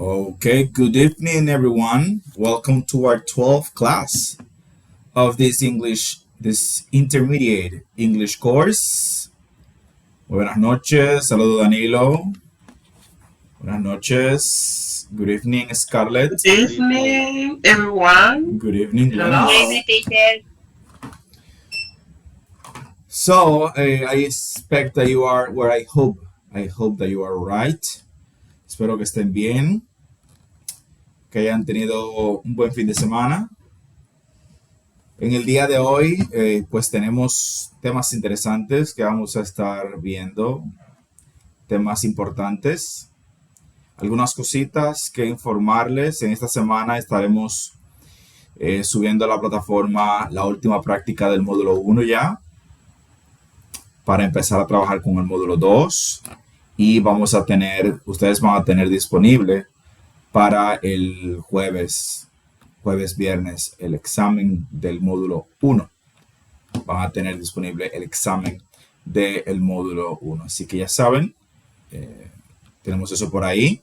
Okay, good evening, everyone. Welcome to our 12th class of this intermediate English course. Buenas noches, saludo Danilo. Buenas noches. Good evening, Scarlett. Good evening, everyone. Good evening, Hello. Glennis. So, I expect that you are where I hope that you are right. Espero que estén bien, que hayan tenido un buen fin de semana. En el día de hoy, pues tenemos temas interesantes que vamos a estar viendo, temas importantes, algunas cositas que informarles. En esta semana estaremos subiendo a la plataforma la última práctica del módulo 1 ya, para empezar a trabajar con el módulo 2, y ustedes van a tener disponible para el viernes, el examen del módulo 1. Van a tener disponible el examen del módulo 1. Así que ya saben, tenemos eso por ahí.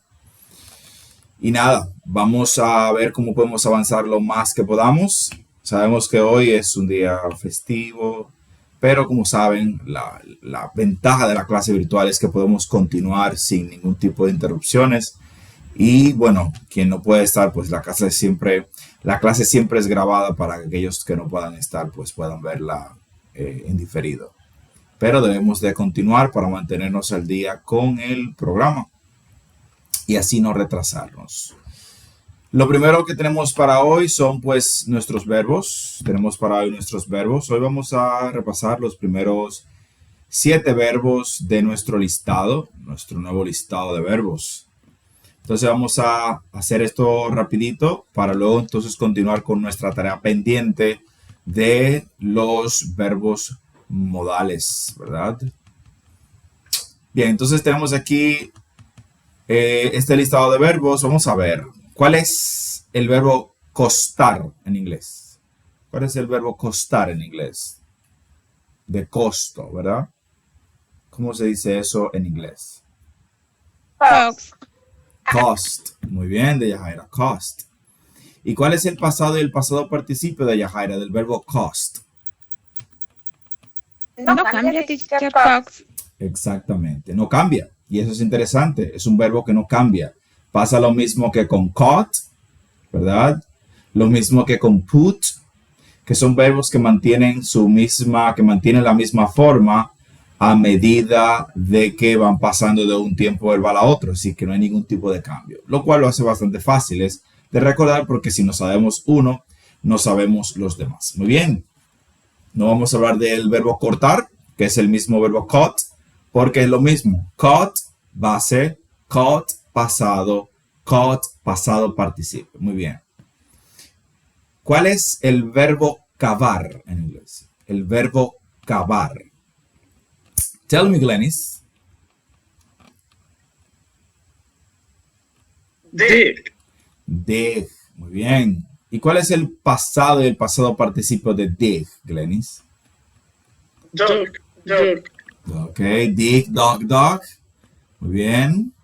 Y nada, vamos a ver cómo podemos avanzar lo más que podamos. Sabemos que hoy es un día festivo, pero como saben, la ventaja de la clase virtual es que podemos continuar sin ningún tipo de interrupciones. Y bueno, quien no puede estar, pues la clase siempre es grabada para que aquellos que no puedan estar, pues puedan verla en diferido. Pero debemos de continuar para mantenernos al día con el programa y así no retrasarnos. Lo primero que tenemos para hoy son pues nuestros verbos. Tenemos para hoy nuestros verbos. Hoy vamos a repasar los primeros 7 verbos de nuestro listado, nuestro nuevo listado de verbos. Entonces vamos a hacer esto rapidito para luego entonces continuar con nuestra tarea pendiente de los verbos modales, ¿verdad? Bien, entonces tenemos aquí este listado de verbos. Vamos a ver, ¿cuál es el verbo costar en inglés? ¿Cuál es el verbo costar en inglés? De costo, ¿verdad? ¿Cómo se dice eso en inglés? Cost. Muy bien, de Yajaira. Cost. ¿Y cuál es el pasado y el pasado participio de Yajaira del verbo cost? No cambia, teacher Cox. Exactamente, no cambia. Y eso es interesante. Es un verbo que no cambia. Pasa lo mismo que con caught, ¿verdad? Lo mismo que con put, que son verbos que mantienen la misma forma a medida de que van pasando de un tiempo verbal a otro, así que no hay ningún tipo de cambio, lo cual lo hace bastante fáciles de recordar porque si no sabemos uno, no sabemos los demás. Muy bien, no vamos a hablar del verbo cortar, que es el mismo verbo cut, porque es lo mismo. Cut, base, cut, pasado participio. Muy bien. ¿Cuál es el verbo cavar en inglés? El verbo cavar. Tell me, Glennis. Dig. Dig. Muy bien. ¿Y cuál es el pasado y el pasado participio de dig, Glennis? Dog. Ok. Dig, dog. Muy bien.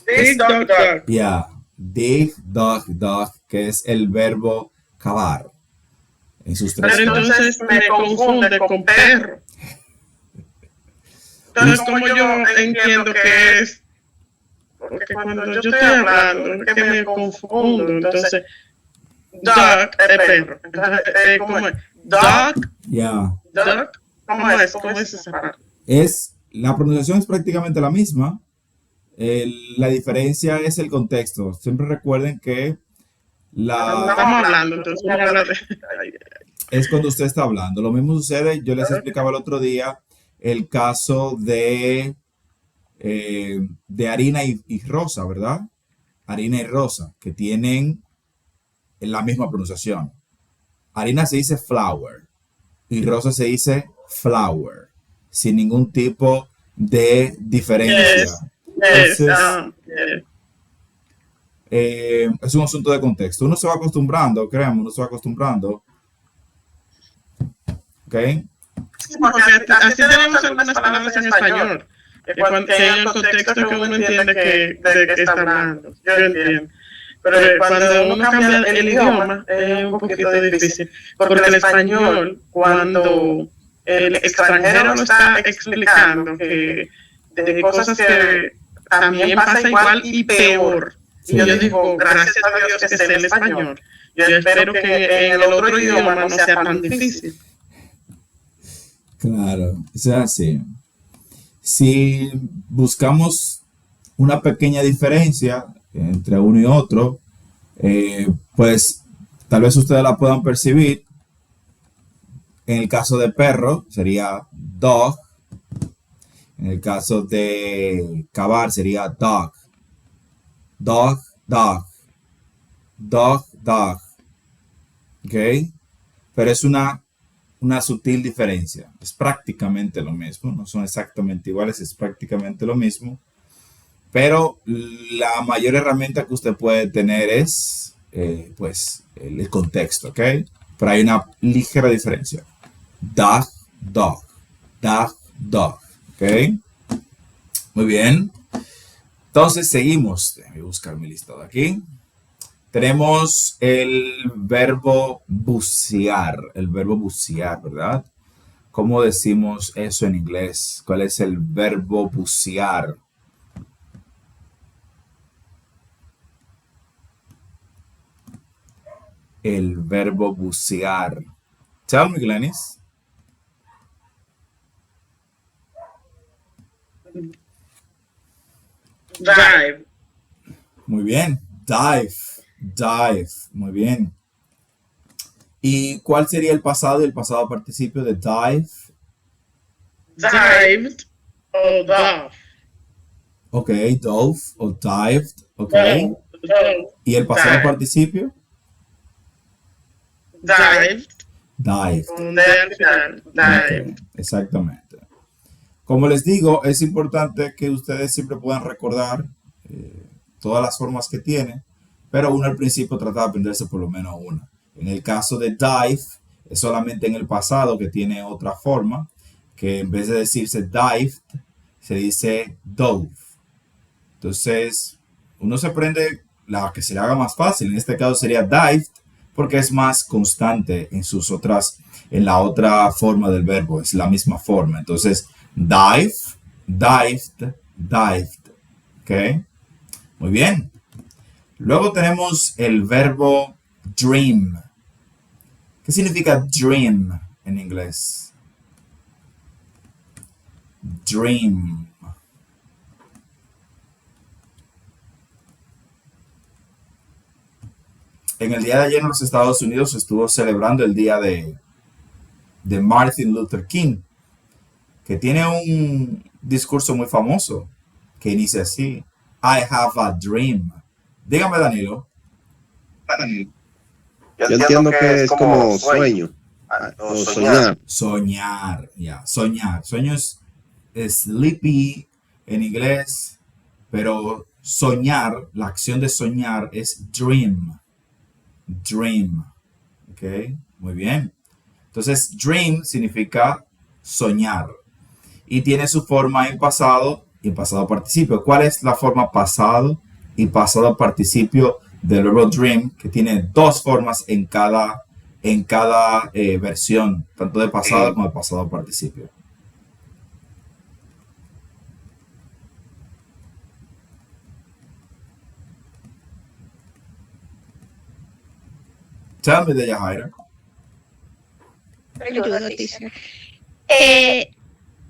Dig, dog. Yeah. Dig, dog, que es el verbo cavar. En sus tres Pero entonces me confunde con perro. Entonces, como yo entiendo que es, porque cuando yo estoy hablando es que me confundo, entonces, duck es perro. Entonces, ¿cómo es? Duck, Yeah. duck, ¿cómo es? ¿Cómo es esa parte? La pronunciación es prácticamente la misma. La diferencia es el contexto. Siempre recuerden que Estamos hablando, entonces uno habla de... es cuando usted está hablando. Lo mismo sucede, yo les explicaba el otro día el caso de harina y rosa, ¿verdad? Harina y rosa, que tienen la misma pronunciación. Harina se dice flour y rosa se dice flower, sin ningún tipo de diferencia. Entonces, es un asunto de contexto. Uno se va acostumbrando, créanme, uno se va acostumbrando. ¿Ok? Sí, porque así tenemos algunas palabras en español. que en el contexto que uno entiende de qué está hablando. Yo entiendo. Pero cuando uno cambia el idioma es un poquito difícil, porque el español, cuando el extranjero lo está explicando, que de cosas que también pasa igual y peor, y yo digo, gracias a Dios que sé el español, yo espero que en el otro idioma no sea tan difícil. Claro, o sea, sí. Si buscamos una pequeña diferencia entre uno y otro, pues tal vez ustedes la puedan percibir. En el caso de perro sería dog. En el caso de cavar sería dog. Dog, dog. Dog, dog. ¿Ok? Pero es una sutil diferencia. Es prácticamente lo mismo. No son exactamente iguales, es prácticamente lo mismo. Pero la mayor herramienta que usted puede tener es, pues, el contexto, ¿ok? Pero hay una ligera diferencia. Dog, dog. Dog, dog. ¿Ok? Muy bien. Entonces, seguimos. Déjame buscar mi listado aquí. Tenemos el verbo bucear. El verbo bucear, ¿verdad? ¿Cómo decimos eso en inglés? ¿Cuál es el verbo bucear? El verbo bucear. Tell me, Glennis. Dive. Muy bien. Dive. Dive. Muy bien. ¿Y cuál sería el pasado y el pasado participio de dive? Dived o dove. Ok, dove o dived. Ok. Dove. ¿Y el pasado Dive. participio? Dived. Dive. Con D al final. Dived. Ok, exactamente. Como les digo, es importante que ustedes siempre puedan recordar todas las formas que tiene, pero uno al principio trata de aprenderse por lo menos una. En el caso de dive, es solamente en el pasado que tiene otra forma, que en vez de decirse dived, se dice dove. Entonces, uno se aprende la que se le haga más fácil. En este caso sería dived, porque es más constante en la otra forma del verbo, es la misma forma. Entonces, dive, dived, dived. ¿Ok? Muy bien. Luego tenemos el verbo dream. ¿Qué significa dream en inglés? Dream. En el día de ayer en los Estados Unidos se estuvo celebrando el día de Martin Luther King, que tiene un discurso muy famoso que inicia así: I have a dream. Dígame, Danilo. Yo entiendo que es como sueño o soñar. Soñar, ya, soñar. Sueño es sleepy en inglés, pero soñar, la acción de soñar es dream. Dream. ¿Ok? Muy bien. Entonces, dream significa soñar. Y tiene su forma en pasado y en pasado participio. ¿Cuál es la forma pasado y pasado participio del verbo dream? Que tiene dos formas en cada versión, tanto de pasado como de pasado participio. Tell me, Yajaira. Ayuda, teacher.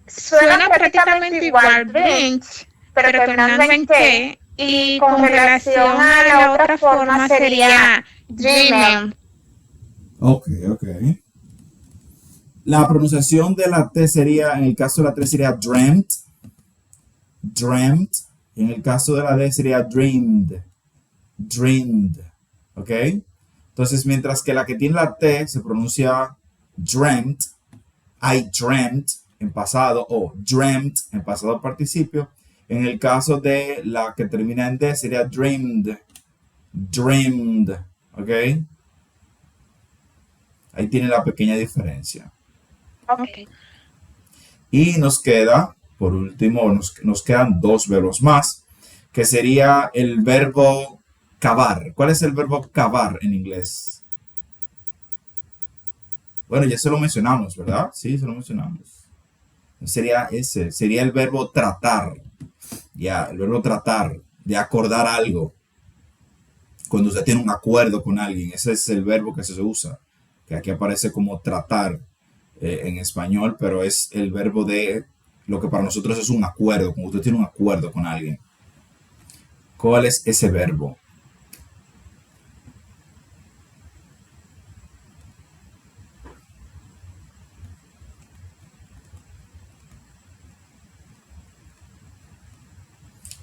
Suena prácticamente igual, dreams, pero terminando en T, y con relación a la otra forma sería dreaming. Ok. La pronunciación de la T sería, en el caso de la T sería dreamt, dreamt, y en el caso de la D sería dreamed, dreamed, ¿ok? Entonces, mientras que la que tiene la T se pronuncia dreamt, I dreamt en pasado o dreamt en pasado participio. En el caso de la que termina en D sería dreamed, dreamed, ¿ok? Ahí tiene la pequeña diferencia. Okay. Y nos queda por último, nos quedan dos verbos más, que sería el verbo cavar. ¿Cuál es el verbo cavar en inglés? Bueno, ya se lo mencionamos, ¿verdad? Sí, se lo mencionamos. Sería ese, sería el verbo tratar. Ya, el verbo tratar, de acordar algo. Cuando usted tiene un acuerdo con alguien, ese es el verbo que se usa, que aquí aparece como tratar en español, pero es el verbo de lo que para nosotros es un acuerdo, cuando usted tiene un acuerdo con alguien. ¿Cuál es ese verbo?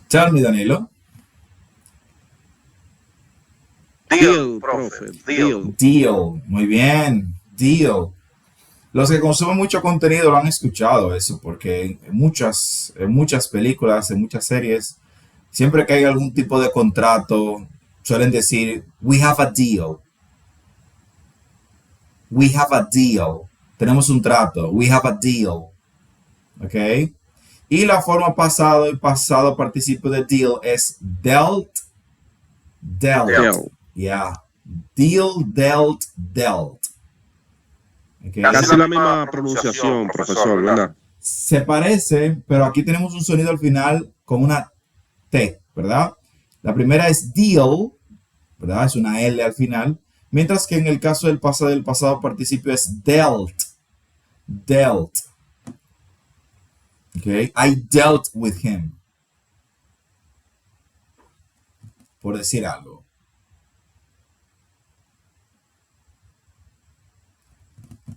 Tell me, Danilo. Deal, profe, deal. Deal, muy bien, deal. Los que consumen mucho contenido lo han escuchado eso, porque en muchas películas, en muchas series, siempre que hay algún tipo de contrato, suelen decir, we have a deal. We have a deal. Tenemos un trato, we have a deal. ¿Ok? Y la forma pasado y pasado participio de deal es dealt, dealt. Deal. Yeah. Deal, dealt, dealt. Okay. Casi la misma pronunciación, profesor, ¿verdad? Se parece, pero aquí tenemos un sonido al final con una T, ¿verdad? La primera es deal, ¿verdad? Es una L al final. Mientras que en el caso del pasado participio es dealt. Dealt. Okay. I dealt with him. Por decir algo.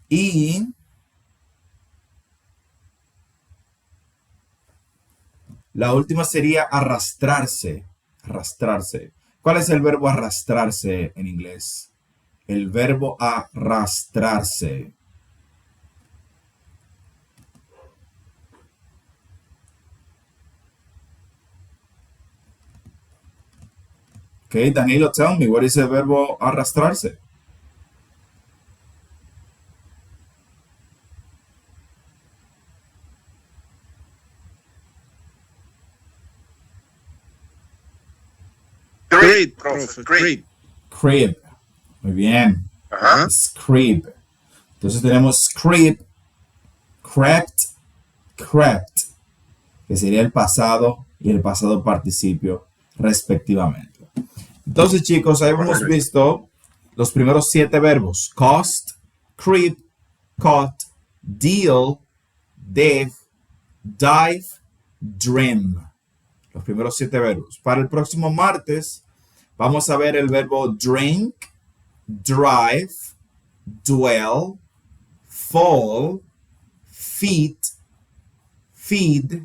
Y la última sería arrastrarse. Arrastrarse. ¿Cuál es el verbo arrastrarse en inglés? El verbo arrastrarse. Okay, Danilo, tell me, what is el verbo arrastrarse? Great, profe, great. Crib. Muy bien. Ajá. Crib. Entonces tenemos crib, crept, crept, que sería el pasado y el pasado participio respectivamente. Entonces, chicos, ahí hemos visto los primeros 7 verbos. Cost, creep, caught, deal, dive, dive, dream. Los primeros 7 verbos. Para el próximo martes vamos a ver el verbo drink, drive, dwell, fall, feed, feed,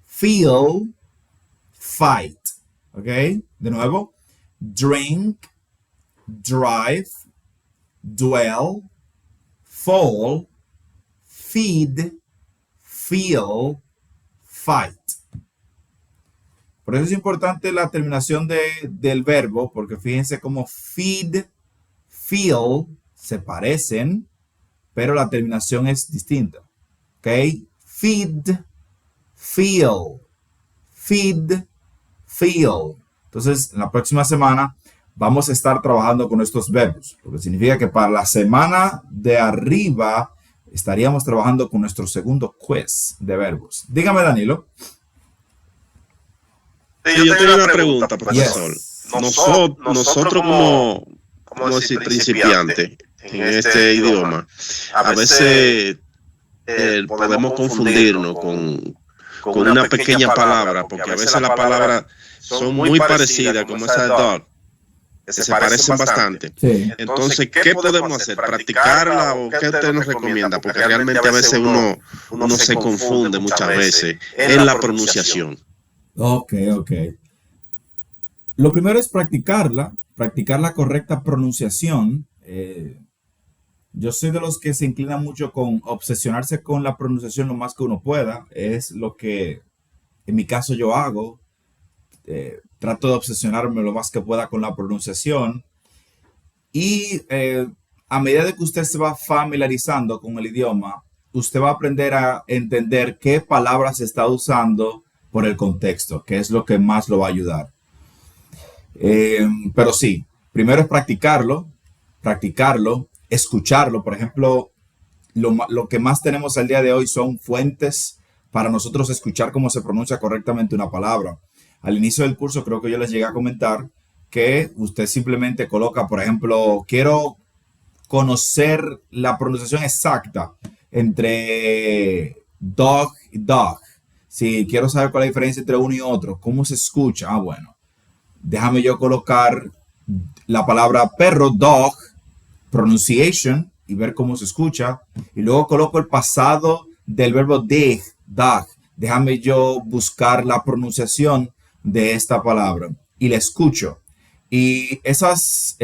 feel, fight. ¿Ok? De nuevo. Drink, drive, dwell, fall, feed, feel, fight. Por eso es importante la terminación del verbo, porque fíjense cómo feed, feel se parecen, pero la terminación es distinta. ¿Ok? Feed, feel, feed, feel. Entonces, en la próxima semana vamos a estar trabajando con estos verbos, lo que significa que para la semana de arriba estaríamos trabajando con nuestro segundo quiz de verbos. Dígame, Danilo. Sí, yo tengo una pregunta, profesor. Yes. Nosotros como decir, principiantes en este idioma, a veces podemos confundirnos con una pequeña palabra, porque a veces las palabras son muy parecidas, como esa de dog, que se parecen bastante. Sí. Entonces, ¿qué podemos hacer? ¿Practicarla o qué usted nos recomienda? Porque realmente a veces uno se confunde muchas veces en la pronunciación. Ok. Lo primero es practicar la correcta pronunciación. Yo soy de los que se inclinan mucho con obsesionarse con la pronunciación lo más que uno pueda. Es lo que en mi caso yo hago. Trato de obsesionarme lo más que pueda con la pronunciación. Y a medida de que usted se va familiarizando con el idioma, usted va a aprender a entender qué palabras se está usando por el contexto, que es lo que más lo va a ayudar. Pero sí, primero es practicarlo, escucharlo. Por ejemplo, lo que más tenemos al día de hoy son fuentes para nosotros escuchar cómo se pronuncia correctamente una palabra. Al inicio del curso creo que yo les llegué a comentar que usted simplemente coloca, por ejemplo, quiero conocer la pronunciación exacta entre dog y dog. Si quiero saber cuál es la diferencia entre uno y otro, cómo se escucha. Ah, bueno, déjame yo colocar la palabra perro, dog, pronunciation, y ver cómo se escucha. Y luego coloco el pasado del verbo dig, dog. Déjame yo buscar la pronunciación de esta palabra y la escucho. Y esos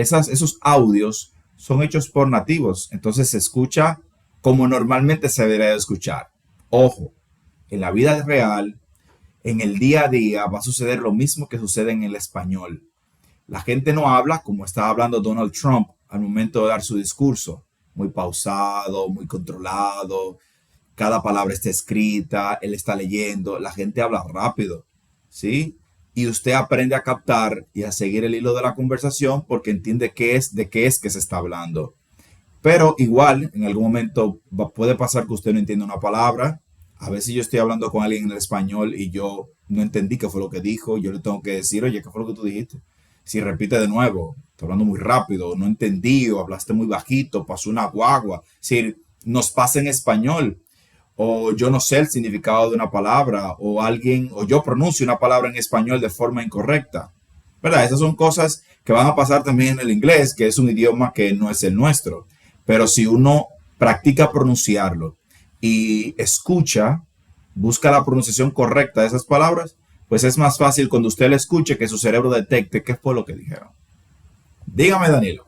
audios son hechos por nativos. Entonces se escucha como normalmente se debería de escuchar. Ojo, en la vida real, en el día a día, va a suceder lo mismo que sucede en el español. La gente no habla como está hablando Donald Trump al momento de dar su discurso. Muy pausado, muy controlado. Cada palabra está escrita, él está leyendo. La gente habla rápido, ¿sí? Y usted aprende a captar y a seguir el hilo de la conversación porque entiende de qué es que se está hablando. Pero igual, en algún momento puede pasar que usted no entienda una palabra. A veces yo estoy hablando con alguien en el español y yo no entendí qué fue lo que dijo. Yo le tengo que decir, oye, ¿qué fue lo que tú dijiste? Si repite de nuevo, está hablando muy rápido, no entendí, o hablaste muy bajito, pasó una guagua. Si nos pasa en español, o yo no sé el significado de una palabra, o yo pronuncio una palabra en español de forma incorrecta, ¿verdad? Esas son cosas que van a pasar también en el inglés, que es un idioma que no es el nuestro. Pero si uno practica pronunciarlo y escucha, busca la pronunciación correcta de esas palabras, pues es más fácil cuando usted le escuche que su cerebro detecte qué fue lo que dijeron. Dígame, Danilo.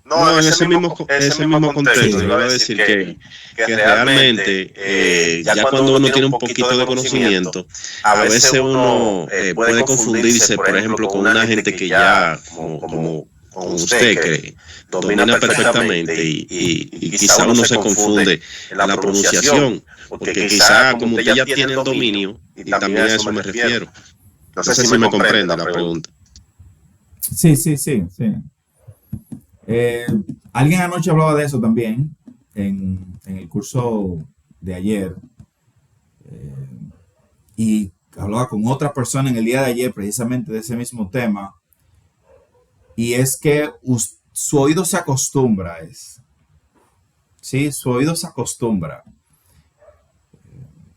No, en ese mismo contexto, yo voy a decir que realmente, ya cuando uno tiene un poquito de conocimiento, a veces uno puede confundirse, por ejemplo, con una gente que ya, como usted, que domina perfectamente y quizá uno se confunde en la pronunciación, porque quizá como usted ya tiene el dominio, y también a eso me refiero. No sé si me comprende la pregunta. Sí. Alguien anoche hablaba de eso también en el curso de ayer, y hablaba con otra persona en el día de ayer precisamente de ese mismo tema, y es que su oído se acostumbra, ¿sí? Su oído se acostumbra.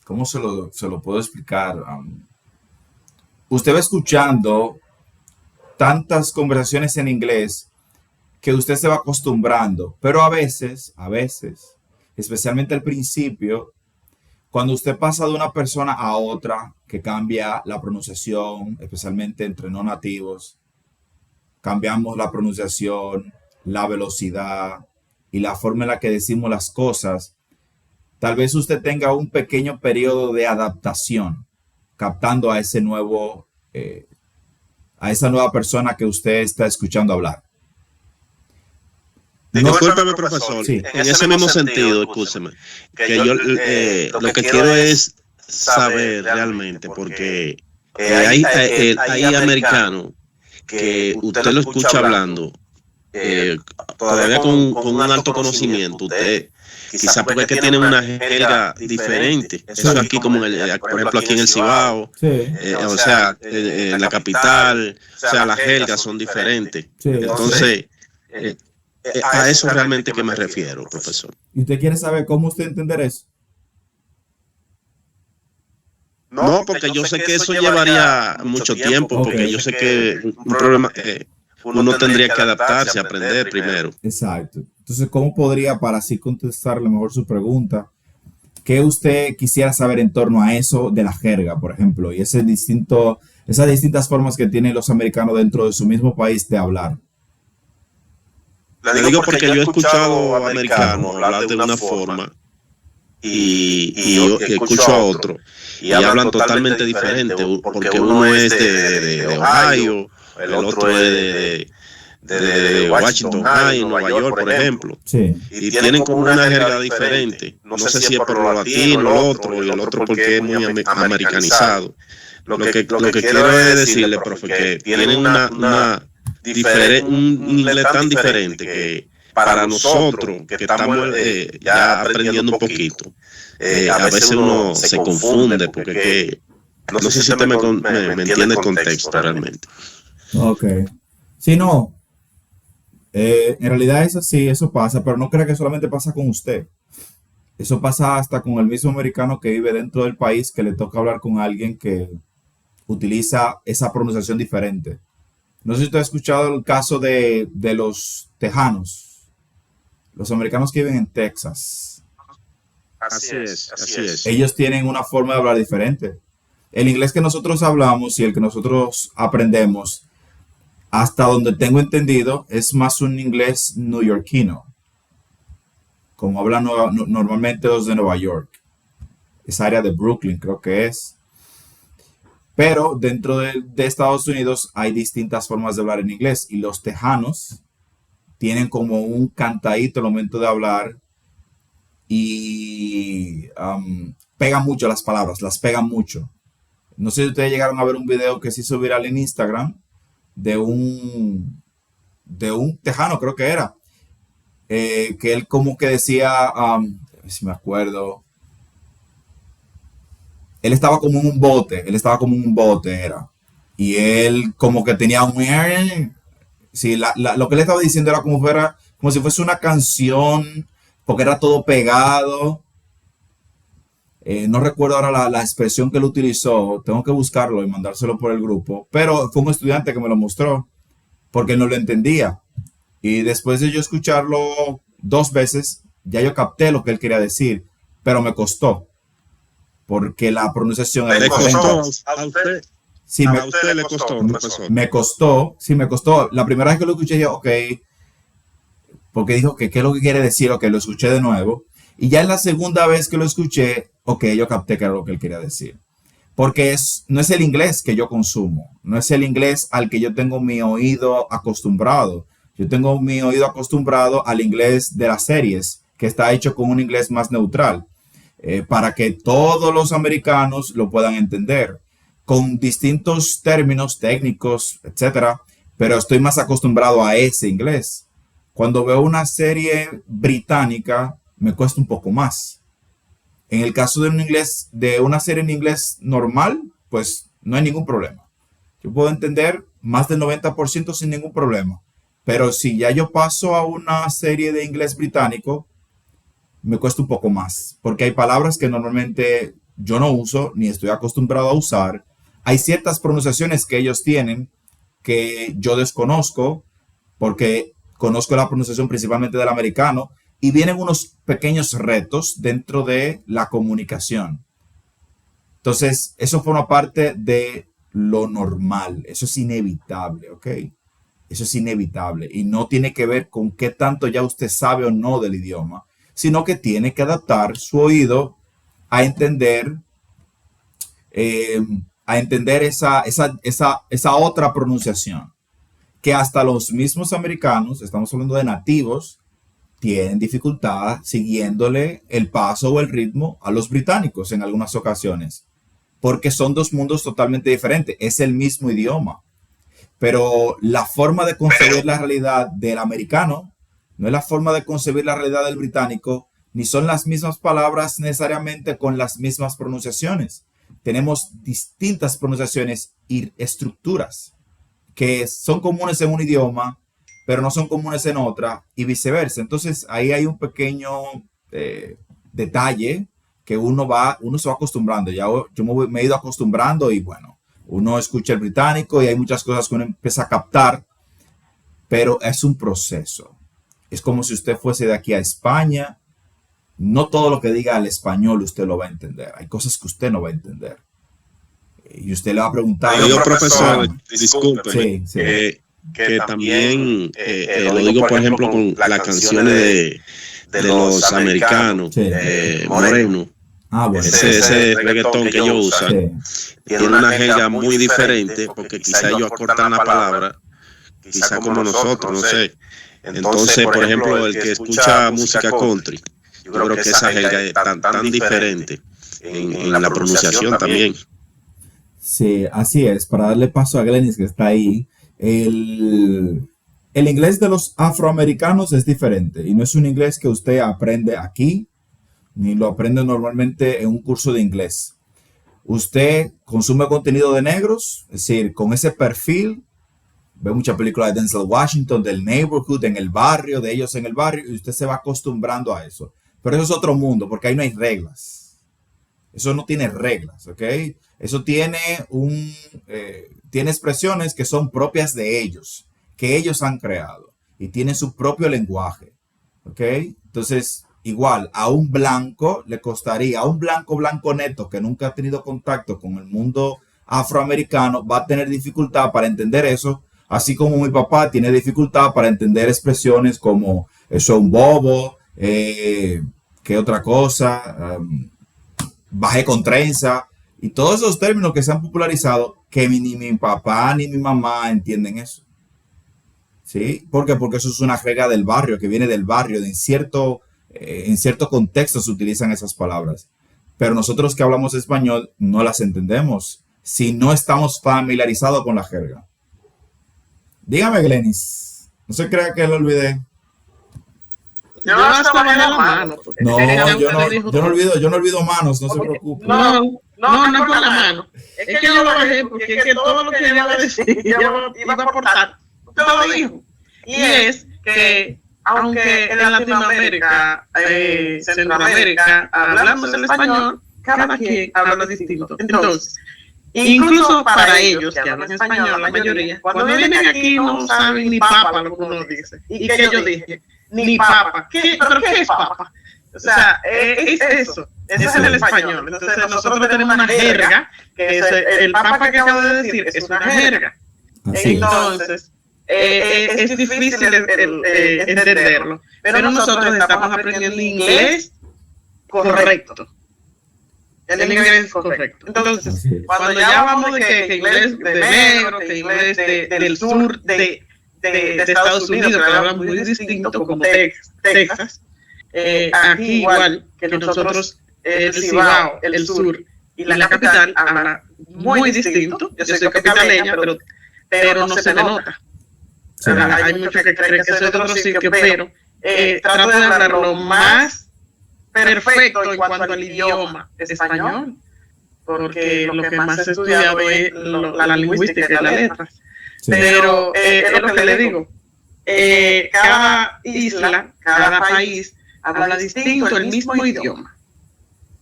¿Cómo se lo puedo explicar? Usted va escuchando tantas conversaciones en inglés que usted se va acostumbrando, pero a veces, especialmente al principio, cuando usted pasa de una persona a otra, que cambia la pronunciación, especialmente entre no nativos, cambiamos la pronunciación, la velocidad y la forma en la que decimos las cosas, tal vez usted tenga un pequeño periodo de adaptación, captando a esa nueva persona que usted está escuchando hablar. Discúlpeme, profesor. Sí. En ese mismo sentido, escúcheme, que yo lo que quiero es saber realmente, porque hay americanos que usted lo escucha hablando todavía con un alto conocimiento, usted quizás porque es que tienen una jerga diferente. Eso aquí como por ejemplo aquí en el Cibao, o sea, en la capital, o sea, las jergas son diferentes. Entonces, a eso realmente que me refiero, profesor. ¿Y usted quiere saber cómo usted entender eso? No, porque yo sé que eso llevaría mucho tiempo, porque yo sé que un problema uno tendría que adaptarse, aprender primero. Exacto. Entonces, ¿cómo podría, para así contestarle mejor su pregunta, qué usted quisiera saber en torno a eso de la jerga, por ejemplo, y esas distintas formas que tienen los americanos dentro de su mismo país de hablar? Le digo porque yo he escuchado a americanos hablar de una forma y escucho a otro y hablan totalmente diferente, porque uno es de Ohio, el otro es de Washington High, Nueva York, por ejemplo. Sí. Y tienen como una jerga diferente. No sé si es por lo latino, lo otro, y el otro porque es muy americanizado. Lo que quiero es decirle, profe, que tienen un inglés tan diferente que para nosotros que estamos ya aprendiendo un poquito, a veces uno se confunde porque no sé si usted me entiende el contexto realmente. Ok. Sí, no. En realidad es así, eso pasa, pero no crea que solamente pasa con usted. Eso pasa hasta con el mismo americano que vive dentro del país, que le toca hablar con alguien que utiliza esa pronunciación diferente. No sé si usted ha escuchado el caso de los tejanos, los americanos que viven en Texas. Así es. Ellos tienen una forma de hablar diferente. El inglés que nosotros hablamos y el que nosotros aprendemos, hasta donde tengo entendido, es más un inglés neoyorquino, como hablan normalmente los de Nueva York. Esa área de Brooklyn creo que es. Pero dentro de Estados Unidos hay distintas formas de hablar en inglés y los tejanos tienen como un cantadito al momento de hablar y pegan mucho las palabras, las pegan mucho. No sé si ustedes llegaron a ver un video que se hizo viral en Instagram de un tejano, creo que era, que él como que decía, a ver si me acuerdo, él estaba como en un bote, era, y él como que tenía un, sí, lo que él estaba diciendo era como si fuese una canción, porque era todo pegado. No recuerdo ahora la expresión que él utilizó, tengo que buscarlo y mandárselo por el grupo, pero fue un estudiante que me lo mostró, porque él no lo entendía. Y después de yo escucharlo 2 veces, ya yo capté lo que él quería decir, pero me costó, porque la pronunciación era diferente. ¿A usted? Sí, ¿A usted le costó, profesor? me costó. La primera vez que lo escuché, yo, ok, porque dijo que qué es lo que quiere decir, ok, lo escuché de nuevo. Y ya en la segunda vez que lo escuché, ok, yo capté que era lo que él quería decir. Porque no es el inglés que yo consumo, no es el inglés al que yo tengo mi oído acostumbrado. Yo tengo mi oído acostumbrado al inglés de las series, que está hecho con un inglés más neutral, para que todos los americanos lo puedan entender, con distintos términos técnicos, etcétera, pero estoy más acostumbrado a ese inglés. Cuando veo una serie británica, me cuesta un poco más. En el caso de una serie en inglés normal, pues no hay ningún problema. Yo puedo entender más del 90% sin ningún problema. Pero si ya yo paso a una serie de inglés británico, me cuesta un poco más. Porque hay palabras que normalmente yo no uso ni estoy acostumbrado a usar. Hay ciertas pronunciaciones que ellos tienen que yo desconozco porque conozco la pronunciación principalmente del americano. Y vienen unos pequeños retos dentro de la comunicación. Entonces, eso forma parte de lo normal. Eso es inevitable, ¿ok? Eso es inevitable. Y no tiene que ver con qué tanto ya usted sabe o no del idioma, sino que tiene que adaptar su oído a entender esa otra pronunciación. Que hasta los mismos americanos, estamos hablando de nativos, tienen dificultad siguiéndole el paso o el ritmo a los británicos en algunas ocasiones, porque son 2 mundos totalmente diferentes. Es el mismo idioma, pero la forma de concebir la realidad del americano no es la forma de concebir la realidad del británico, ni son las mismas palabras necesariamente con las mismas pronunciaciones. Tenemos distintas pronunciaciones y estructuras que son comunes en un idioma, pero no son comunes en otra, y viceversa. Entonces, ahí hay un pequeño detalle que uno se va acostumbrando. Ya yo me he ido acostumbrando y bueno, uno escucha el británico y hay muchas cosas que uno empieza a captar, pero es un proceso. Es como si usted fuese de aquí a España. No todo lo que diga el español usted lo va a entender. Hay cosas que usted no va a entender. Y usted le va a preguntar. Yo, profesor, disculpe. Sí. Que también lo digo por ejemplo con las canciones de los americanos, Sí. Moreno. Bueno. Ese reggaetón que ellos usan Sí. tiene una jerga muy diferente porque quizá ellos acortan la palabra quizá como nosotros, no sé. Entonces, por ejemplo, el que escucha música country, yo creo que esa jerga es tan diferente en la pronunciación también. Sí, así es. Para darle paso a Glenis que está ahí, el inglés de los afroamericanos es diferente y no es un inglés que usted aprende aquí, ni lo aprende normalmente en un curso de inglés. Usted consume contenido de negros, es decir, con ese perfil, ve muchas películas de Denzel Washington, del neighborhood, en el barrio, de ellos en el barrio, y usted se va acostumbrando a eso. Pero eso es otro mundo, porque ahí no hay reglas. Eso no tiene reglas, ¿ok? Eso tiene tiene expresiones que son propias de ellos, que ellos han creado, y tienen su propio lenguaje, ¿ok? Entonces, igual, a un blanco le costaría, a un blanco neto que nunca ha tenido contacto con el mundo afroamericano, va a tener dificultad para entender eso, así como mi papá tiene dificultad para entender expresiones como eso es un bobo, ¿qué otra cosa? Bajé con trenza, y todos esos términos que se han popularizado, que ni mi papá ni mi mamá entienden eso. ¿Sí? ¿Por qué? Porque eso es una regla del barrio, que viene del barrio, en cierto contexto se utilizan esas palabras. Pero nosotros que hablamos español no las entendemos si no estamos familiarizados con la jerga. Dígame, Glenis. No se crea que lo olvidé. Yo hasta bajé la mano. No, yo no olvido manos, no se preocupe. No es por la mano. Es que yo lo bajé porque es que todo lo que yo iba a decir, yo iba a aportar. Usted lo dijo. Y es que, aunque en Latinoamérica, Centroamérica, hablamos el español, cada quien habla distinto. Entonces, incluso para ellos que hablan español, la mayoría, cuando vienen aquí no saben ni papa lo que uno dice. ¿Y que yo dije? Ni papa. ¿Pero qué es papa? O sea, es eso. Eso es en el español. Entonces nosotros tenemos una jerga, que es el papa que acabo de decir, es una jerga. Entonces, es difícil entenderlo. Pero nosotros estamos aprendiendo inglés correcto. El inglés correcto. Entonces, cuando ya hablamos de que inglés de negro, que inglés del sur de Estados Unidos, que hablan muy distinto, como Texas, aquí igual que nosotros, el Cibao, el sur y la capital habla muy distinto. Yo soy capitaleña, pero no se nota. Sí. Hay muchos que creen que soy de otro sitio, pero trato de hablar lo más perfecto en cuanto al idioma español, porque lo que más he estudiado es la lingüística y las letras. Sí. Pero es lo que le digo, cada isla, cada país habla distinto el mismo idioma.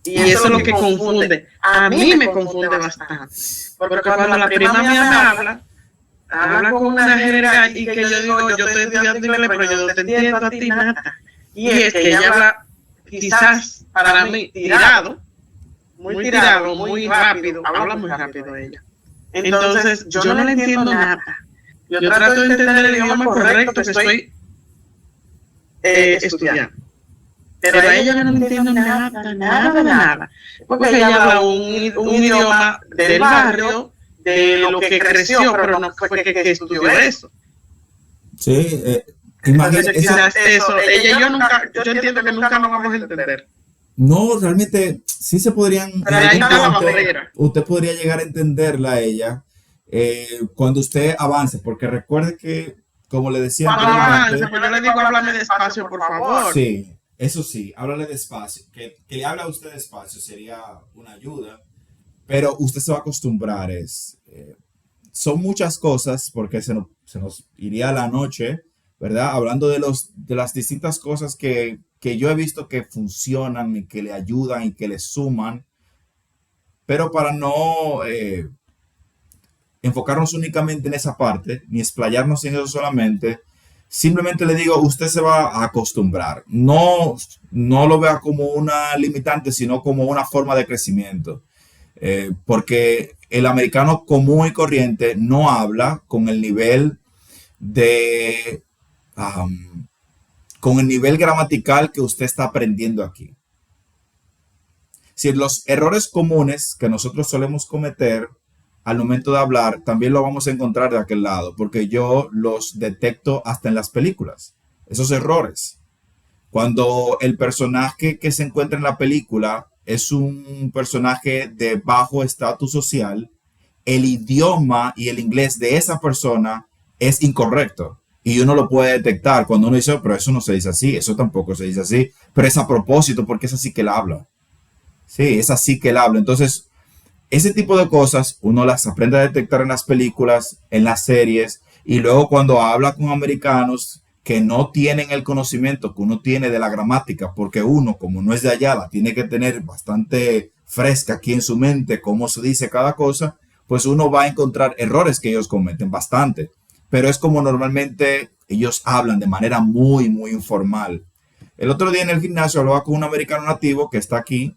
Y eso es lo que confunde. A mí me confunde bastante. Porque cuando la prima mía habla con una jerga y que yo digo, yo estoy estudiando inglés, pero yo no te entiendo a ti nada. Y es que ella habla, quizás para mí, muy rápido, habla muy rápido ella. Entonces, yo no le entiendo nada. Yo trato de entender el idioma correcto que estoy estudiando. Pero a ella yo no le entiendo nada. Porque ella habla un idioma del barrio, de lo que creció, pero no fue que estudió eso. Sí, imagínate. Quizás eso, ella y yo entiendo que nunca nos vamos a entender. No, realmente sí se podrían. Pero ahí está la barrera. Usted podría llegar a entenderla a ella cuando usted avance, porque recuerde que, como le decía anteriormente, yo le digo, háblame despacio, por favor. Sí, eso sí, háblale despacio. Que le hable a usted despacio sería una ayuda, pero usted se va a acostumbrar. Son muchas cosas, porque se nos iría la noche, ¿verdad? Hablando de las distintas cosas que yo he visto que funcionan y que le ayudan y que le suman, pero para no enfocarnos únicamente en esa parte, ni explayarnos en eso solamente, simplemente le digo, usted se va a acostumbrar. No lo vea como una limitante, sino como una forma de crecimiento. Porque el americano común y corriente no habla con el nivel con el nivel gramatical que usted está aprendiendo aquí. Si los errores comunes que nosotros solemos cometer al momento de hablar, también lo vamos a encontrar de aquel lado, porque yo los detecto hasta en las películas, esos errores. Cuando el personaje que se encuentra en la película es un personaje de bajo estatus social, el idioma y el inglés de esa persona es incorrecto. Y uno lo puede detectar cuando uno dice, "Oh, pero eso no se dice así, eso tampoco se dice así, pero es a propósito porque es así que él habla." Sí, es así que él habla. Entonces, ese tipo de cosas uno las aprende a detectar en las películas, en las series, y luego cuando habla con americanos que no tienen el conocimiento que uno tiene de la gramática, porque uno, como no es de allá, la tiene que tener bastante fresca aquí en su mente, cómo se dice cada cosa, pues uno va a encontrar errores que ellos cometen bastante. Pero es como normalmente ellos hablan de manera muy, muy informal. El otro día en el gimnasio hablaba con un americano nativo que está aquí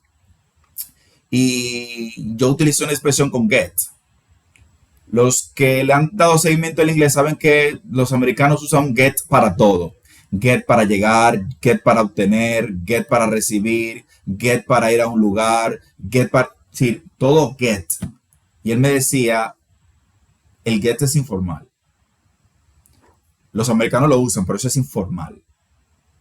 y yo utilicé una expresión con get. Los que le han dado seguimiento al inglés saben que los americanos usan get para todo. Get para llegar, get para obtener, get para recibir, get para ir a un lugar, get para... Sí, todo get. Y él me decía, el get es informal. Los americanos lo usan, pero eso es informal.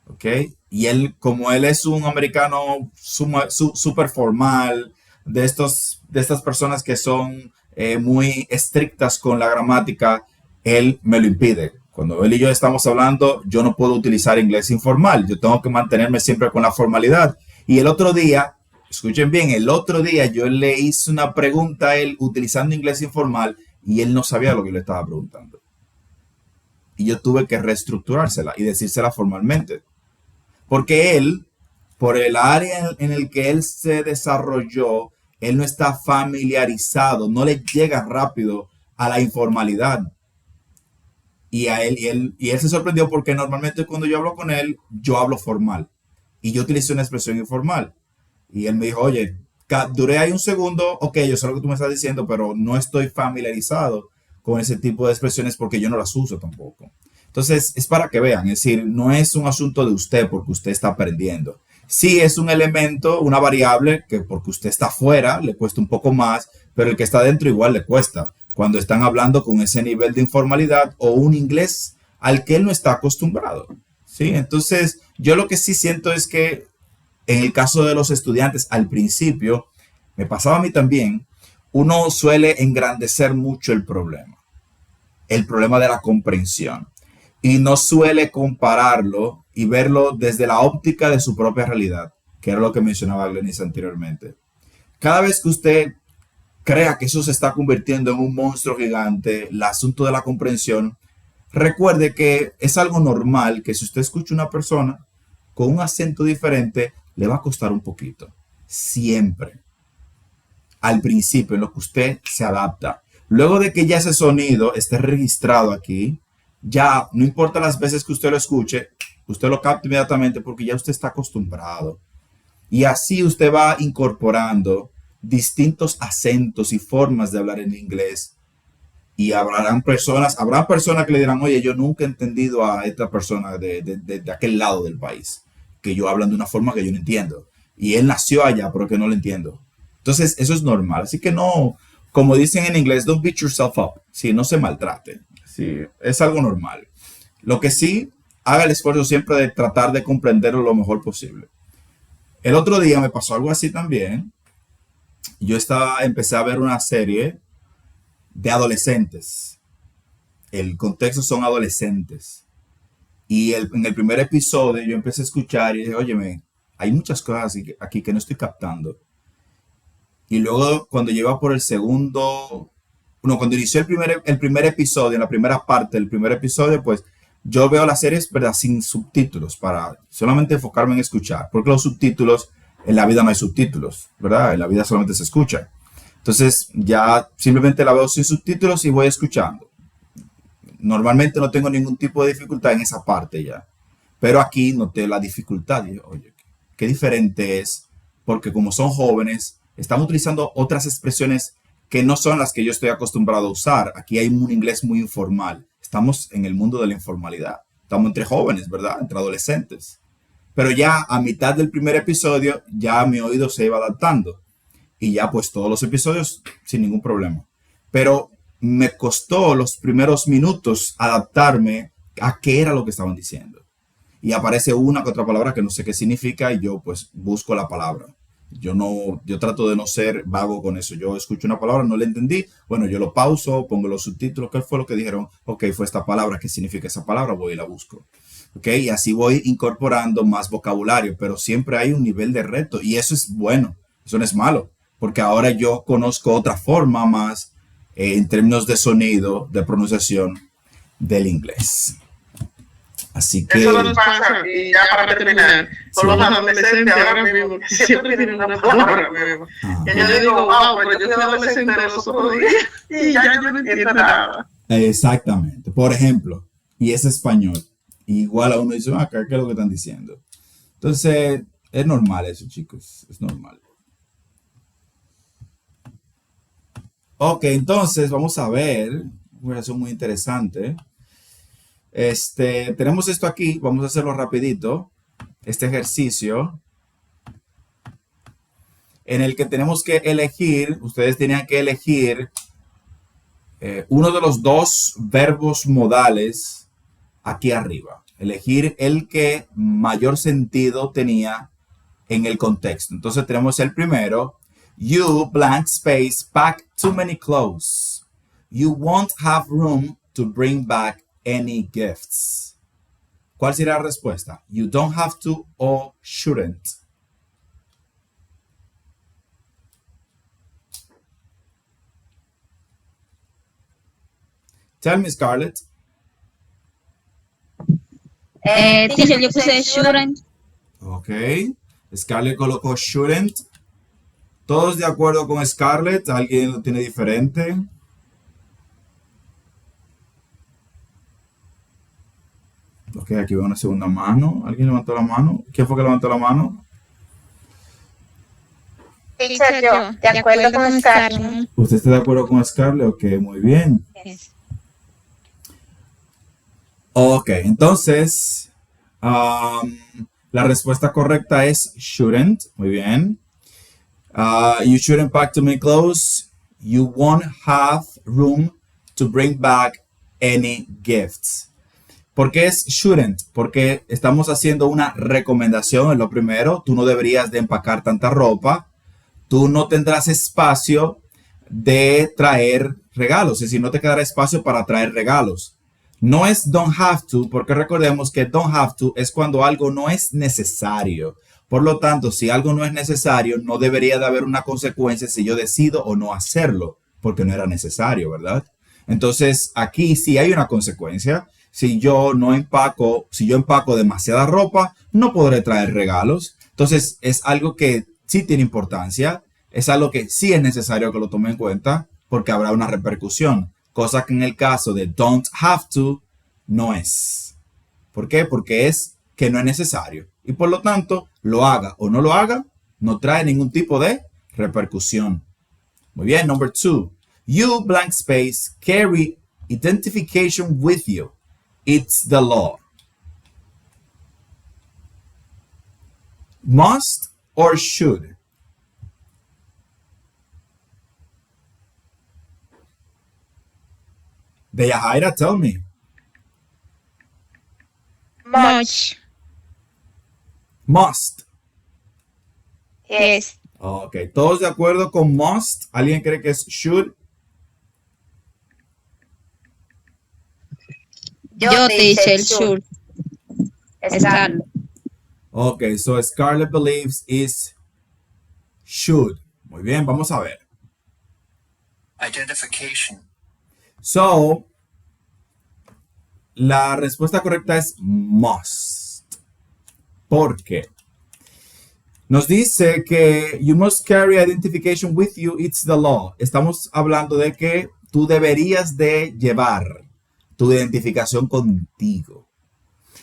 ¿Ok? Y él, como él es un americano súper formal, de estas personas que son muy estrictas con la gramática, él me lo impide. Cuando él y yo estamos hablando, yo no puedo utilizar inglés informal. Yo tengo que mantenerme siempre con la formalidad. Y el otro día, escuchen bien, el otro día yo le hice una pregunta a él utilizando inglés informal y él no sabía lo que le estaba preguntando. Y yo tuve que reestructurársela y decírsela formalmente. Porque él, por el área en el que él se desarrolló, él no está familiarizado, no le llega rápido a la informalidad. Y él se sorprendió porque normalmente cuando yo hablo con él, yo hablo formal. Y yo utilicé una expresión informal. Y él me dijo, oye, duré ahí un segundo, ok, yo sé lo que tú me estás diciendo, pero no estoy familiarizado con ese tipo de expresiones porque yo no las uso tampoco. Entonces, es para que vean, es decir, no es un asunto de usted porque usted está aprendiendo. Sí es un elemento, una variable que porque usted está afuera le cuesta un poco más, pero el que está dentro igual le cuesta cuando están hablando con ese nivel de informalidad o un inglés al que él no está acostumbrado. ¿Sí? Entonces, yo lo que sí siento es que en el caso de los estudiantes, al principio, me pasaba a mí también, uno suele engrandecer mucho el problema de la comprensión, y no suele compararlo y verlo desde la óptica de su propia realidad, que era lo que mencionaba Glenis anteriormente. Cada vez que usted crea que eso se está convirtiendo en un monstruo gigante, el asunto de la comprensión, recuerde que es algo normal que si usted escucha a una persona con un acento diferente, le va a costar un poquito. Siempre. Al principio, en lo que usted se adapta. Luego de que ya ese sonido esté registrado aquí, ya no importa las veces que usted lo escuche, usted lo capta inmediatamente porque ya usted está acostumbrado. Y así usted va incorporando distintos acentos y formas de hablar en inglés. Y habrán personas que le dirán, oye, yo nunca he entendido a esta persona de aquel lado del país, que yo hablan de una forma que yo no entiendo. Y él nació allá, pero que no lo entiendo. Entonces, eso es normal. Así que no, como dicen en inglés, don't beat yourself up. Sí, no se maltrate. Sí, es algo normal. Lo que sí, haga el esfuerzo siempre de tratar de comprenderlo lo mejor posible. El otro día me pasó algo así también. Yo empecé a ver una serie de adolescentes. El contexto son adolescentes. Y en el primer episodio yo empecé a escuchar y dije, óyeme, hay muchas cosas aquí que no estoy captando. Y luego cuando lleva por el segundo, cuando inició el primer episodio, en la primera parte del primer episodio, pues yo veo las series, ¿verdad?, sin subtítulos, para solamente enfocarme en escuchar. Porque los subtítulos, en la vida no hay subtítulos, ¿verdad? En la vida solamente se escucha. Entonces ya simplemente la veo sin subtítulos y voy escuchando. Normalmente no tengo ningún tipo de dificultad en esa parte ya. Pero aquí noté la dificultad. Y, oye, qué diferente es, porque como son jóvenes, están utilizando otras expresiones que no son las que yo estoy acostumbrado a usar. Aquí hay un inglés muy informal. Estamos en el mundo de la informalidad. Estamos entre jóvenes, ¿verdad? Entre adolescentes. Pero ya a mitad del primer episodio, ya mi oído se iba adaptando. Y ya pues todos los episodios sin ningún problema. pero me costó los primeros minutos adaptarme a qué era lo que estaban diciendo. Y aparece una que otra palabra que no sé qué significa y yo pues busco la palabra. Yo trato de no ser vago con eso. Yo escucho una palabra, no la entendí. Bueno, yo lo pauso, pongo los subtítulos. ¿Qué fue lo que dijeron? Ok, fue esta palabra. ¿Qué significa esa palabra? Voy y la busco. Ok, y así voy incorporando más vocabulario, pero siempre hay un nivel de reto y eso es bueno. Eso no es malo, porque ahora yo conozco otra forma más en términos de sonido, de pronunciación del inglés. Así que... Eso nos pasa, y ya para terminar, con los adolescentes ahora mismo, que siempre tienen una palabra nueva. Que yo digo, wow, pero yo fui adolescente los otros días y ya yo no entiendo nada. Exactamente. Por ejemplo, y es español. Igual a uno dice, acá, ¿qué es lo que están diciendo? Entonces, es normal eso, chicos. Es normal. Ok, entonces vamos a ver. Una relación muy interesante. Tenemos esto aquí, vamos a hacerlo rapidito, este ejercicio en el que tenemos que elegir, ustedes tenían que elegir uno de los dos verbos modales aquí arriba, elegir el que mayor sentido tenía en el contexto. Entonces tenemos el primero, you blank space pack too many clothes, you won't have room to bring back any gifts. ¿Cuál será la respuesta? You don't have to or shouldn't. Tell me, Scarlett. Teacher, yo puse shouldn't. Ok. Scarlett colocó shouldn't. ¿Todos de acuerdo con Scarlett? ¿Alguien lo tiene diferente? Ok, aquí veo una segunda mano. ¿Alguien levantó la mano? ¿Quién fue que levantó la mano? Teacher, yo, de acuerdo con Scarlett. ¿Usted está de acuerdo con Scarlett? Ok, muy bien. Yes. Ok, entonces la respuesta correcta es shouldn't. Muy bien. You shouldn't pack too many clothes. You won't have room to bring back any gifts. ¿Por qué es shouldn't? Porque estamos haciendo una recomendación en lo primero. Tú no deberías de empacar tanta ropa. Tú no tendrás espacio de traer regalos. Es decir, no te quedará espacio para traer regalos. No es don't have to, porque recordemos que don't have to es cuando algo no es necesario. Por lo tanto, si algo no es necesario, no debería de haber una consecuencia si yo decido o no hacerlo, porque no era necesario, ¿verdad? Entonces, aquí sí hay una consecuencia. Si yo empaco demasiada ropa, no podré traer regalos. Entonces, es algo que sí tiene importancia. Es algo que sí es necesario que lo tome en cuenta, porque habrá una repercusión. Cosa que en el caso de don't have to, no es. ¿Por qué? Porque es que no es necesario. Y por lo tanto, lo haga o no lo haga, no trae ningún tipo de repercusión. Muy bien, number 2. You blank space carry identification with you. It's the law. Must or should? Deyajaira, tell me. Much. Must. Yes. Ok, ¿todos de acuerdo con must? ¿Alguien cree que es should? Yo teacher, should. Scarlett. Ok, so Scarlett believes is should. Muy bien, vamos a ver. Identification. So, la respuesta correcta es must. ¿Por qué? Nos dice que you must carry identification with you, it's the law. Estamos hablando de que tú deberías de llevar tu identificación contigo.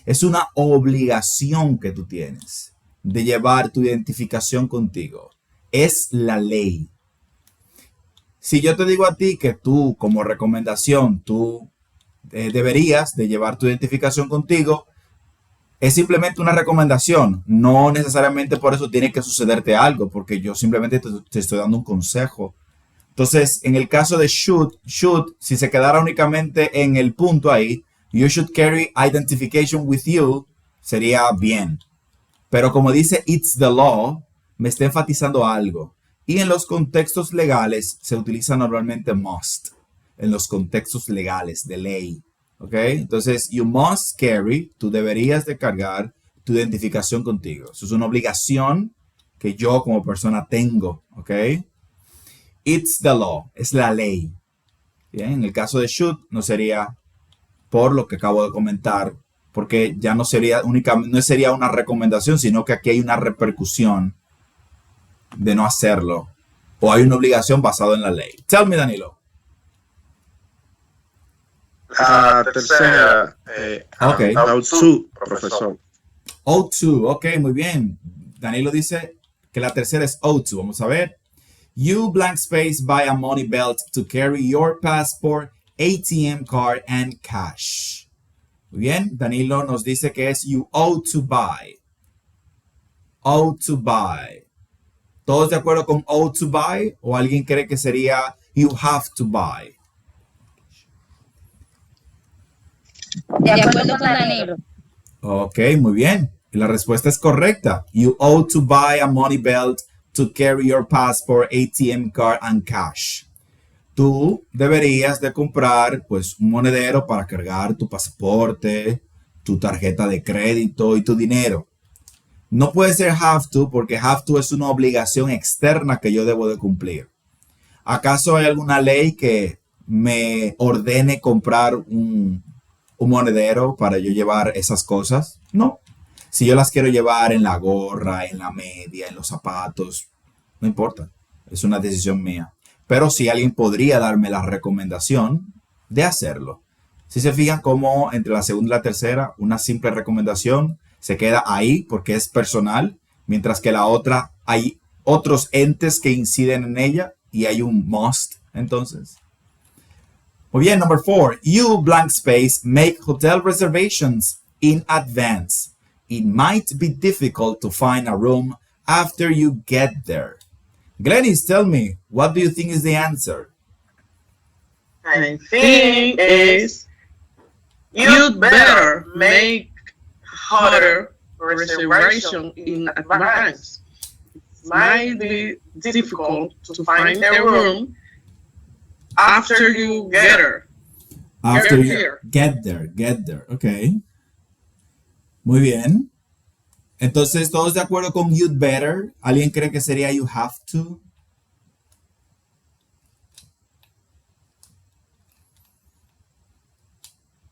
Es una obligación que tú tienes de llevar tu identificación contigo. Es la ley. Si yo te digo a ti que tú, como recomendación, tú deberías de llevar tu identificación contigo, es simplemente una recomendación. No necesariamente por eso tiene que sucederte algo, porque yo simplemente te estoy dando un consejo Entonces, en el caso de should, si se quedara únicamente en el punto ahí, you should carry identification with you, sería bien. Pero como dice it's the law, me está enfatizando algo. Y en los contextos legales se utiliza normalmente must. En los contextos legales de ley. ¿Ok? Entonces, you must carry, tú deberías de cargar tu identificación contigo. Eso es una obligación que yo como persona tengo. ¿Ok? It's the law, es la ley. Bien, en el caso de should, no sería por lo que acabo de comentar, porque ya no sería no sería una recomendación, sino que aquí hay una repercusión de no hacerlo, o hay una obligación basada en la ley. Tell me, Danilo. La tercera, Ok. ought to, profesor. Ought to, ok, muy bien. Danilo dice que la tercera es ought to. Vamos a ver. You blank space buy a money belt to carry your passport, ATM card, and cash. Muy bien, Danilo nos dice que es you ought to buy. Ought to buy. ¿Todos de acuerdo con ought to buy? ¿O alguien cree que sería you have to buy? De acuerdo con Danilo. Ok, muy bien. Y la respuesta es correcta. You ought to buy a money belt to carry your passport, ATM card, and cash. Tú deberías de comprar pues un monedero para cargar tu pasaporte, tu tarjeta de crédito y tu dinero. No puede ser have to porque have to es una obligación externa que yo debo de cumplir. ¿Acaso hay alguna ley que me ordene comprar un monedero para yo llevar esas cosas? No. Si yo las quiero llevar en la gorra, en la media, en los zapatos, no importa. Es una decisión mía. Pero sí alguien podría darme la recomendación de hacerlo. Si se fijan cómo entre la segunda y la tercera, una simple recomendación se queda ahí porque es personal, mientras que la otra hay otros entes que inciden en ella y hay un must, entonces. Muy bien, number 4. You blank space make hotel reservations in advance. It might be difficult to find a room after you get there. Glennis, tell me, what do you think is the answer? I think is you'd better make hotel reservation in advance. It might be difficult to find a room after you get there. After you here. get there, ok. Muy bien. Entonces, ¿todos de acuerdo con you'd better? ¿Alguien cree que sería you have to?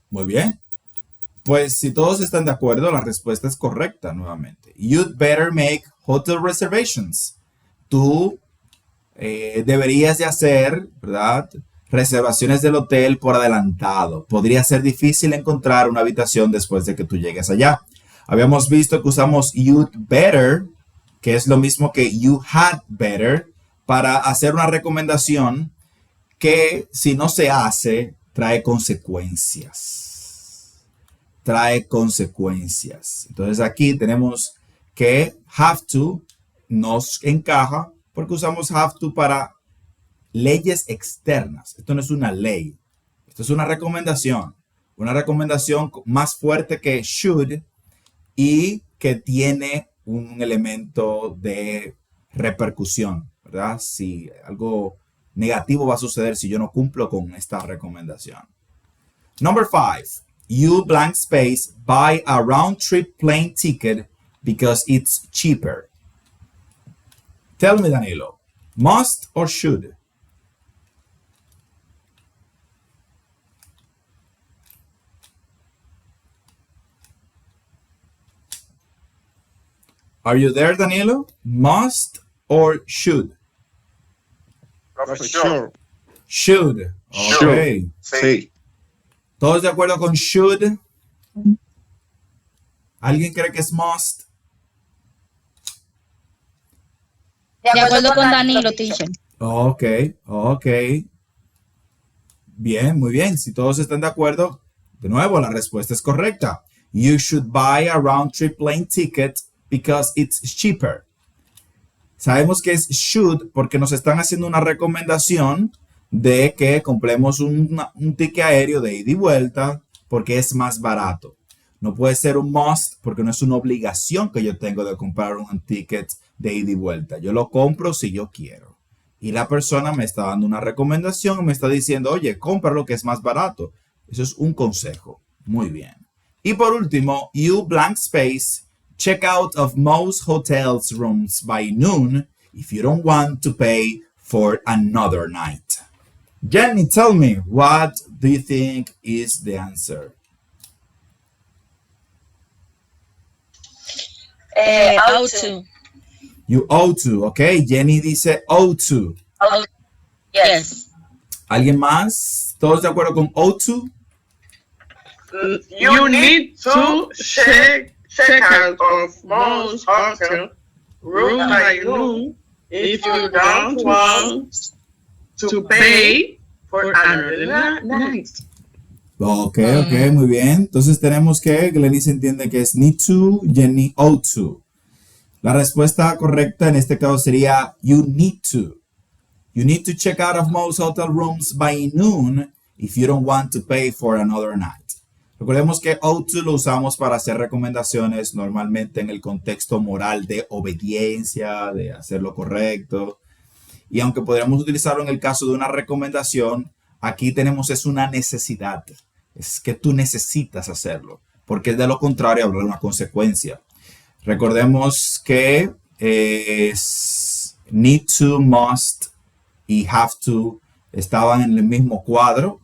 Muy bien. Pues si todos están de acuerdo, la respuesta es correcta nuevamente. You'd better make hotel reservations. Tú deberías de hacer, ¿verdad?, reservaciones del hotel por adelantado. Podría ser difícil encontrar una habitación después de que tú llegues allá. Habíamos visto que usamos you'd better, que es lo mismo que you had better, para hacer una recomendación que si no se hace, trae consecuencias. Trae consecuencias. Entonces aquí tenemos que have to nos encaja porque usamos have to para leyes externas. Esto no es una ley. Esto es una recomendación. Una recomendación más fuerte que should y que tiene un elemento de repercusión, ¿verdad? Si algo negativo va a suceder si yo no cumplo con esta recomendación. Number 5. You blank space buy a round trip plane ticket because it's cheaper. Tell me, Danilo, must or should? Are you there, Danilo? Must or should? Sure. Should. Okay. Sí. ¿Todos de acuerdo con should? ¿Alguien cree que es must? De acuerdo con Danilo, teacher. Ok. Bien, muy bien. Si todos están de acuerdo, de nuevo, la respuesta es correcta. You should buy a round trip plane ticket because it's cheaper. Sabemos que es should porque nos están haciendo una recomendación de que compremos un ticket aéreo de ida y vuelta porque es más barato. No puede ser un must porque no es una obligación que yo tengo de comprar un ticket de ida y vuelta. Yo lo compro si yo quiero. Y la persona me está dando una recomendación, me está diciendo, oye, cómpralo que es más barato. Eso es un consejo. Muy bien. Y por último, you blank space, check out of most hotels rooms by noon if you don't want to pay for another night. Jenny, tell me, what do you think is the answer? Ought to. You owe to, ok. Jenny dice owe to. Yes. ¿Alguien más? ¿Todos de acuerdo con owe to? You need to check out of most hotel room by noon if you don't want to pay for another night. Ok, muy bien. Entonces tenemos que Glenys entiende que es need to, Jenny owe to. La respuesta correcta en este caso sería you need to. You need to check out of most hotel rooms by noon if you don't want to pay for another night. Recordemos que ought to lo usamos para hacer recomendaciones normalmente en el contexto moral de obediencia, de hacer lo correcto. Y aunque podríamos utilizarlo en el caso de una recomendación, aquí tenemos es una necesidad. Es que tú necesitas hacerlo, porque de lo contrario habrá una consecuencia. Recordemos que need to, must y have to estaban en el mismo cuadro.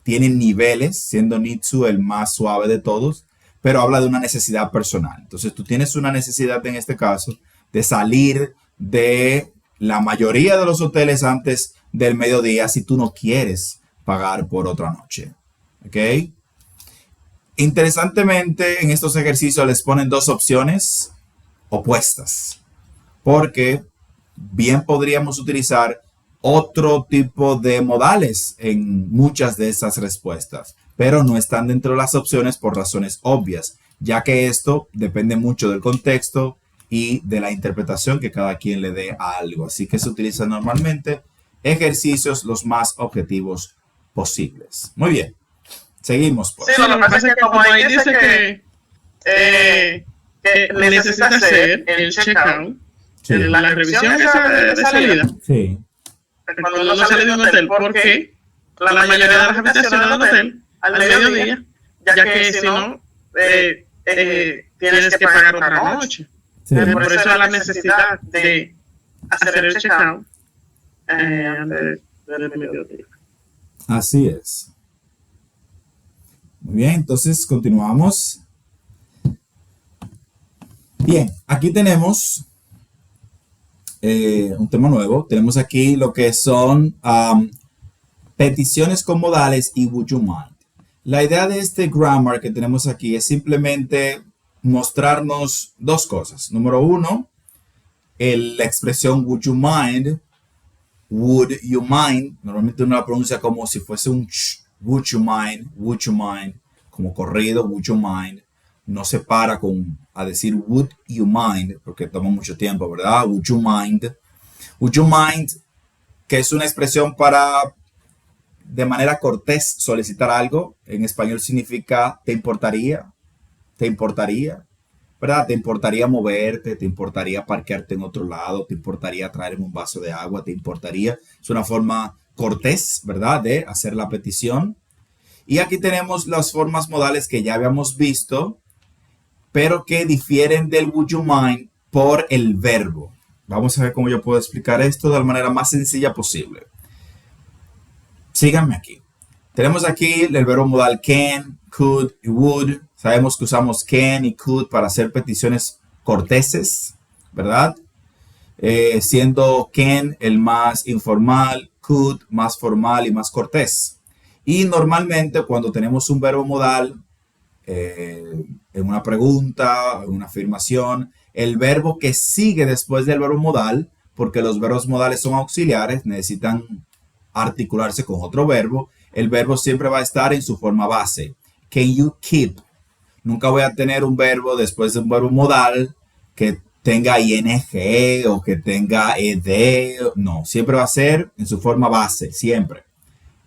Tienen niveles, siendo need to el más suave de todos, pero habla de una necesidad personal. Entonces tú tienes una necesidad en este caso de salir de la mayoría de los hoteles antes del mediodía si tú no quieres pagar por otra noche. ¿Ok? Interesantemente, en estos ejercicios les ponen dos opciones opuestas, porque bien podríamos utilizar otro tipo de modales en muchas de esas respuestas, pero no están dentro de las opciones por razones obvias, ya que esto depende mucho del contexto y de la interpretación que cada quien le dé a algo. Así que se utilizan normalmente ejercicios los más objetivos posibles. Muy bien. Seguimos, pues. Sí, lo que pasa es que como ahí dice que necesita hacer el checkout, Sí. la revisión esa de salida, Sí. cuando uno sale de un hotel, porque la mayoría de las habitaciones del hotel al mediodía, ya que si no, tienes que pagar otra noche. Sí. Por eso la necesidad de hacer el checkout antes del mediodía. Así es. Muy bien, entonces continuamos. Bien, aquí tenemos un tema nuevo. Tenemos aquí lo que son peticiones con modales y would you mind. La idea de este grammar que tenemos aquí es simplemente mostrarnos dos cosas. Número uno, la expresión would you mind. Would you mind, normalmente uno la pronuncia como si fuese un sh. Would you mind, como corrido, would you mind. No se para a decir would you mind, porque toma mucho tiempo, ¿verdad? Would you mind, que es una expresión para, de manera cortés, solicitar algo. En español significa ¿te importaría? ¿Verdad? ¿Te importaría moverte? ¿Te importaría parquearte en otro lado? ¿Te importaría traerme un vaso de agua? ¿Te importaría? Es una forma cortés, ¿verdad? De hacer la petición. Y aquí tenemos las formas modales que ya habíamos visto, pero que difieren del would you mind por el verbo. Vamos a ver cómo yo puedo explicar esto de la manera más sencilla posible. Síganme aquí. Tenemos aquí el verbo modal can, could y would. Sabemos que usamos can y could para hacer peticiones corteses, ¿verdad? Siendo can el más informal, could más formal y más cortés. Y normalmente cuando tenemos un verbo modal en una pregunta, en una afirmación, el verbo que sigue después del verbo modal, porque los verbos modales son auxiliares, necesitan articularse con otro verbo, el verbo siempre va a estar en su forma base. Can you keep? Nunca voy a tener un verbo después de un verbo modal que tenga ing o que tenga ed. No, siempre va a ser en su forma base, siempre.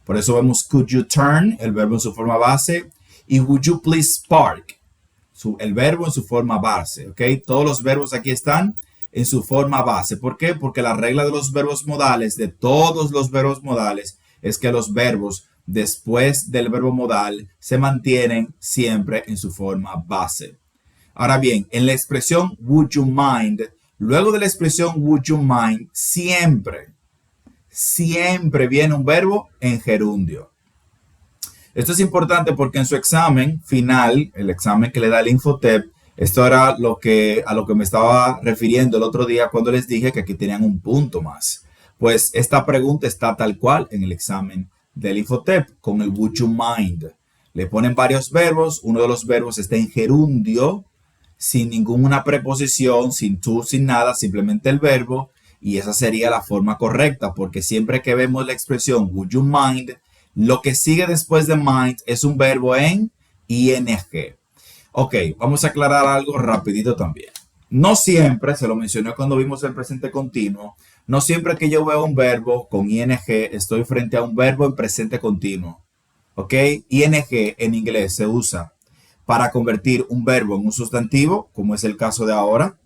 Por eso vemos could you turn, el verbo en su forma base, y would you please park, el verbo en su forma base, ¿ok? Todos los verbos aquí están en su forma base. ¿Por qué? Porque la regla de los verbos modales, de todos los verbos modales, es que los verbos después del verbo modal se mantienen siempre en su forma base. Ahora bien, en la expresión would you mind, luego de la expresión would you mind, siempre viene un verbo en gerundio. Esto es importante porque en su examen final, el examen que le da el Infotep, esto era a lo que me estaba refiriendo el otro día cuando les dije que aquí tenían un punto más. Pues esta pregunta está tal cual en el examen del Infotep con el would you mind. Le ponen varios verbos, uno de los verbos está en gerundio, sin ninguna preposición, sin to, sin nada, simplemente el verbo, y esa sería la forma correcta, porque siempre que vemos la expresión would you mind, lo que sigue después de mind es un verbo en ing. Ok, vamos a aclarar algo rapidito también. No siempre, se lo mencioné cuando vimos el presente continuo, no siempre que yo veo un verbo con ing estoy frente a un verbo en presente continuo. Ok, ing en inglés se usa para convertir un verbo en un sustantivo, como es el caso de ahora,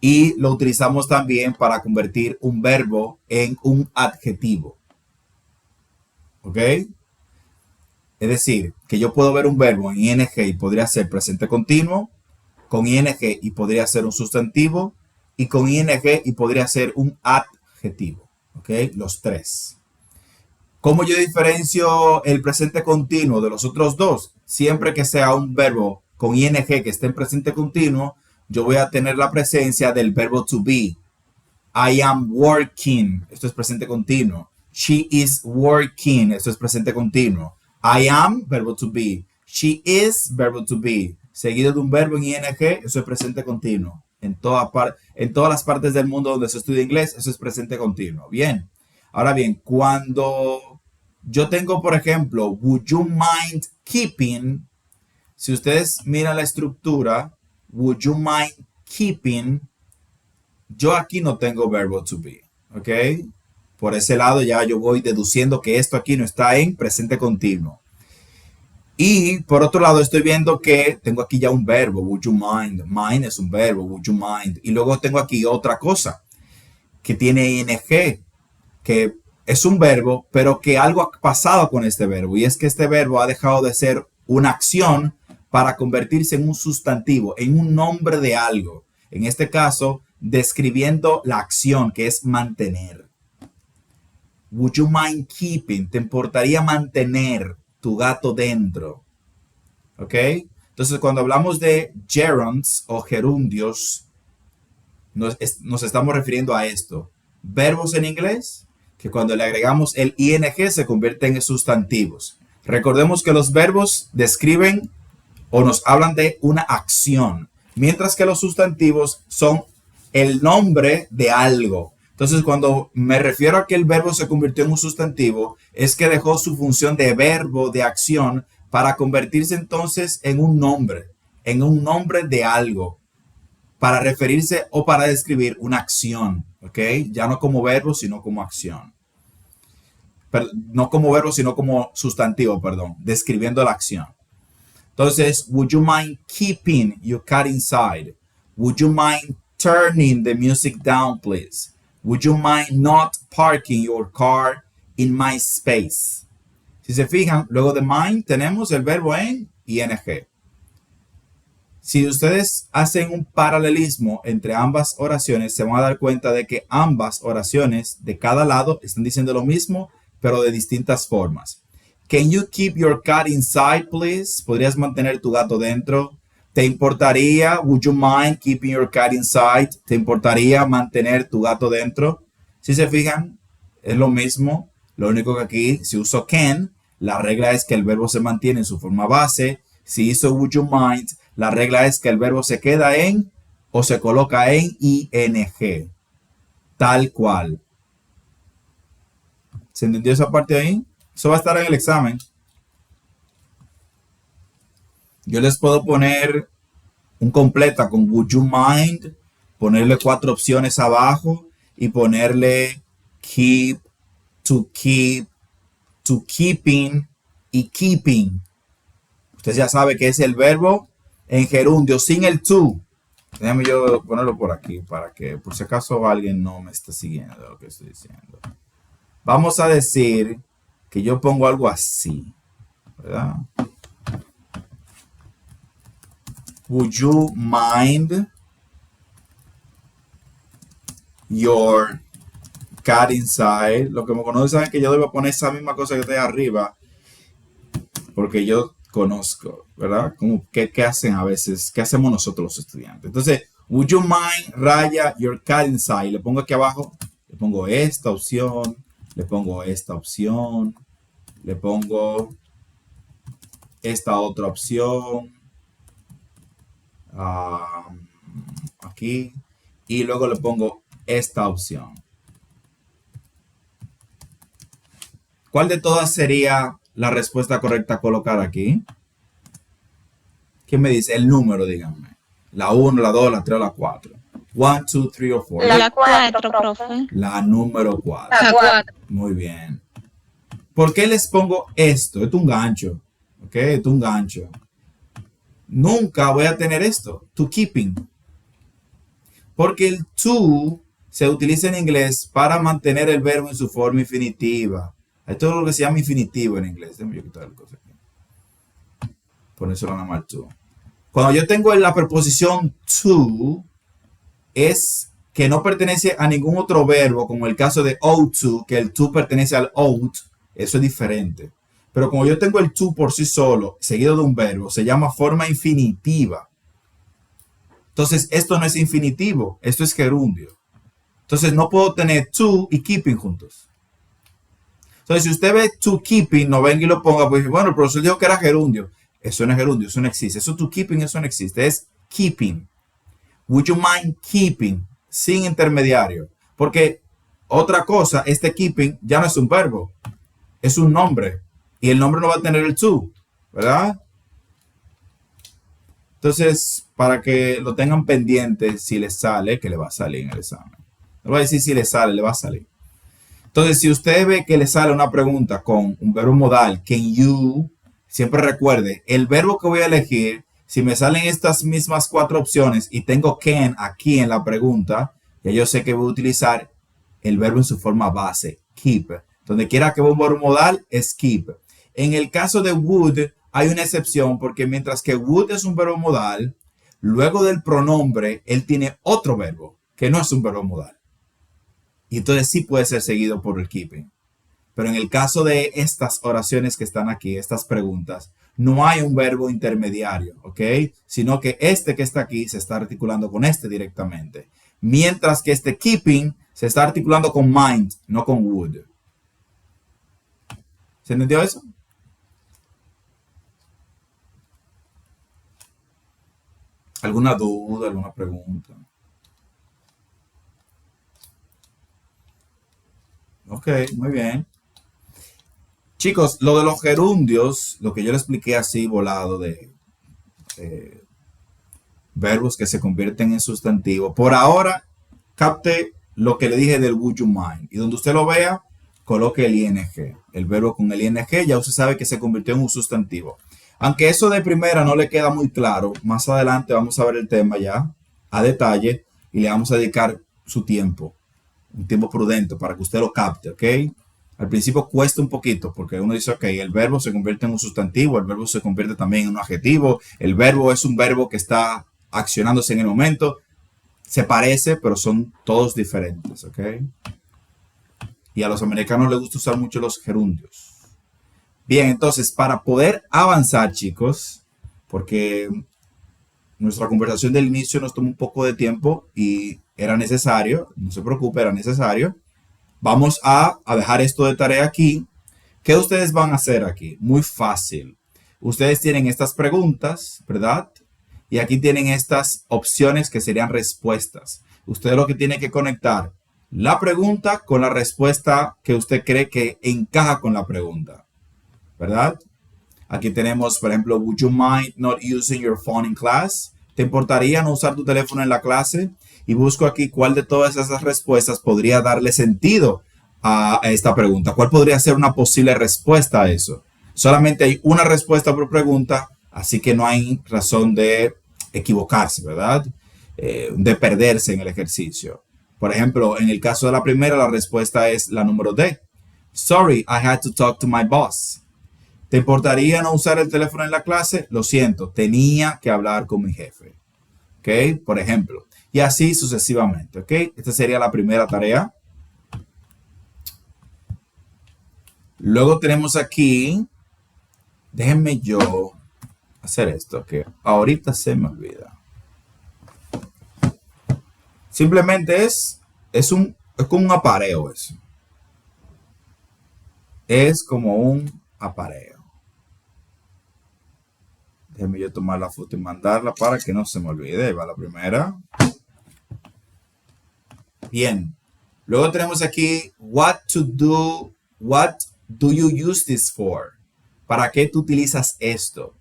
y lo utilizamos también para convertir un verbo en un adjetivo. ¿Ok? Es decir, que yo puedo ver un verbo en ing y podría ser presente continuo, con ing y podría ser un sustantivo, y con ing y podría ser un adjetivo. ¿Ok? Los tres. ¿Cómo yo diferencio el presente continuo de los otros dos? Siempre que sea un verbo con ing que esté en presente continuo, yo voy a tener la presencia del verbo to be. I am working. Esto es presente continuo. She is working. Esto es presente continuo. I am, verbo to be. She is, verbo to be. Seguido de un verbo en ing, eso es presente continuo. En todas las partes del mundo donde se estudia inglés, eso es presente continuo. Bien. Ahora bien, cuando yo tengo, por ejemplo, would you mind keeping? Si ustedes miran la estructura, would you mind keeping? Yo aquí no tengo verbo to be, ¿ok? Por ese lado ya yo voy deduciendo que esto aquí no está en presente continuo. Y por otro lado estoy viendo que tengo aquí ya un verbo, would you mind. Mind es un verbo, would you mind. Y luego tengo aquí otra cosa que tiene ing, que es un verbo, pero que algo ha pasado con este verbo. Y es que este verbo ha dejado de ser una acción para convertirse en un sustantivo, en un nombre de algo. En este caso, describiendo la acción que es mantener. Would you mind keeping? ¿Te importaría mantener tu gato dentro? ¿Ok? Entonces, cuando hablamos de gerunds o gerundios, nos estamos refiriendo a esto. Verbos en inglés, que cuando le agregamos el ing se convierten en sustantivos. Recordemos que los verbos describen o nos hablan de una acción, mientras que los sustantivos son el nombre de algo. Entonces, cuando me refiero a que el verbo se convirtió en un sustantivo, es que dejó su función de verbo, de acción, para convertirse entonces en un nombre de algo, para referirse o para describir una acción, ¿ok? Ya no como verbo, sino como acción. No como verbo, sino como sustantivo, perdón, describiendo la acción. Entonces, would you mind keeping your cat inside? Would you mind turning the music down, please? Would you mind not parking your car in my space? Si se fijan, luego de mind tenemos el verbo en ing. Si ustedes hacen un paralelismo entre ambas oraciones, se van a dar cuenta de que ambas oraciones de cada lado están diciendo lo mismo, pero de distintas formas. Can you keep your cat inside, please? ¿Podrías mantener tu gato dentro? ¿Te importaría? Would you mind keeping your cat inside? ¿Te importaría mantener tu gato dentro? Si se fijan, es lo mismo. Lo único que aquí, si uso can, la regla es que el verbo se mantiene en su forma base. Si hizo would you mind, la regla es que el verbo se queda en o se coloca en ing. Tal cual. ¿Se entendió esa parte ahí? Eso va a estar en el examen. Yo les puedo poner un completa con would you mind, ponerle 4 opciones abajo y ponerle keep, to keeping y keeping. Usted ya sabe que es el verbo en gerundio sin el to. Déjame yo ponerlo por aquí para que por si acaso alguien no me está siguiendo lo que estoy diciendo. Vamos a decir que yo pongo algo así, ¿verdad? Would you mind your cat inside? Lo que me conocen saben que yo debo poner esa misma cosa que está ahí arriba porque yo conozco, ¿verdad? Como qué hacen a veces, qué hacemos nosotros los estudiantes. Entonces, would you mind, raya, your cat inside? Le pongo aquí abajo, le pongo esta opción, le pongo esta opción, le pongo esta otra opción, aquí, y luego le pongo esta opción. ¿Cuál de todas sería la respuesta correcta a colocar aquí? ¿Quién me dice? El número, díganme. La 1, la 2, la 3 o la 4. 1, 2, 3 o 4. La 4, profe. La número 4. La 4. Muy bien. ¿Por qué les pongo esto? Esto es un gancho. ¿Ok? Esto es un gancho. Nunca voy a tener esto. To keeping. Porque el to se utiliza en inglés para mantener el verbo en su forma infinitiva. Esto es lo que se llama infinitivo en inglés. Déjame yo quitar la cosa aquí. Ponérselo nada más to. Cuando yo tengo la preposición to, es que no pertenece a ningún otro verbo, como el caso de ought to, que el to pertenece al ought. Eso es diferente. Pero como yo tengo el to por sí solo, seguido de un verbo, se llama forma infinitiva. Entonces, esto no es infinitivo, esto es gerundio. Entonces, no puedo tener to y keeping juntos. Entonces, si usted ve to keeping, no venga y lo ponga, pues bueno, el profesor dijo que era gerundio. Eso no es gerundio, eso no existe. Eso to keeping, eso no existe. Es keeping. Would you mind keeping? Sin intermediario. Porque otra cosa, este keeping ya no es un verbo. Es un nombre. Y el nombre no va a tener el to. ¿Verdad? Entonces, para que lo tengan pendiente, si les sale, que le va a salir en el examen. No voy a decir si le sale, le va a salir. Entonces, si usted ve que le sale una pregunta con un verbo modal, can you, siempre recuerde, el verbo que voy a elegir, si me salen estas mismas 4 opciones y tengo can aquí en la pregunta, ya yo sé que voy a utilizar el verbo en su forma base, keep. Donde quiera que vea un verbo modal, es keep. En el caso de would, hay una excepción porque mientras que would es un verbo modal, luego del pronombre, él tiene otro verbo que no es un verbo modal. Y entonces sí puede ser seguido por el keeping. Pero en el caso de estas oraciones que están aquí, estas preguntas, no hay un verbo intermediario, ¿ok? Sino que este que está aquí se está articulando con este directamente. Mientras que este keeping se está articulando con mind, no con would. ¿Se entendió eso? ¿Alguna duda, alguna pregunta? Ok, muy bien. Chicos, lo de los gerundios, lo que yo le expliqué así volado de verbos que se convierten en sustantivo. Por ahora, capte lo que le dije del would you mind. Y donde usted lo vea, coloque el ing. El verbo con el ing, ya usted sabe que se convirtió en un sustantivo. Aunque eso de primera no le queda muy claro, más adelante vamos a ver el tema ya a detalle y le vamos a dedicar su tiempo. Un tiempo prudente para que usted lo capte, ¿ok? Al principio cuesta un poquito porque uno dice, ok, el verbo se convierte en un sustantivo, el verbo se convierte también en un adjetivo, el verbo es un verbo que está accionándose en el momento, se parece, pero son todos diferentes, ¿ok? Y a los americanos les gusta usar mucho los gerundios. Bien, entonces, para poder avanzar, chicos, porque nuestra conversación del inicio nos tomó un poco de tiempo y era necesario, no se preocupe, era necesario. Vamos a dejar esto de tarea aquí. ¿Qué ustedes van a hacer aquí? Muy fácil. Ustedes tienen estas preguntas, ¿verdad? Y aquí tienen estas opciones que serían respuestas. Usted lo que tiene que conectar la pregunta con la respuesta que usted cree que encaja con la pregunta, ¿verdad? Aquí tenemos, por ejemplo, would you mind not using your phone in class? ¿Te importaría no usar tu teléfono en la clase? Y busco aquí cuál de todas esas respuestas podría darle sentido a esta pregunta. ¿Cuál podría ser una posible respuesta a eso? Solamente hay una respuesta por pregunta, así que no hay razón de equivocarse, ¿verdad? De perderse en el ejercicio. Por ejemplo, en el caso de la primera, la respuesta es la número D. Sorry, I had to talk to my boss. ¿Te importaría no usar el teléfono en la clase? Lo siento, tenía que hablar con mi jefe. ¿Ok? Por ejemplo. Y así sucesivamente. ¿Ok? Esta sería la primera tarea. Luego tenemos aquí. Déjenme yo hacer esto, que ahorita se me olvida. Simplemente es como un apareo eso. Es como un apareo. Déjenme yo tomar la foto y mandarla para que no se me olvide. Ahí va la primera. Bien. Luego tenemos aquí, what do you use this for? ¿Para qué tú utilizas esto?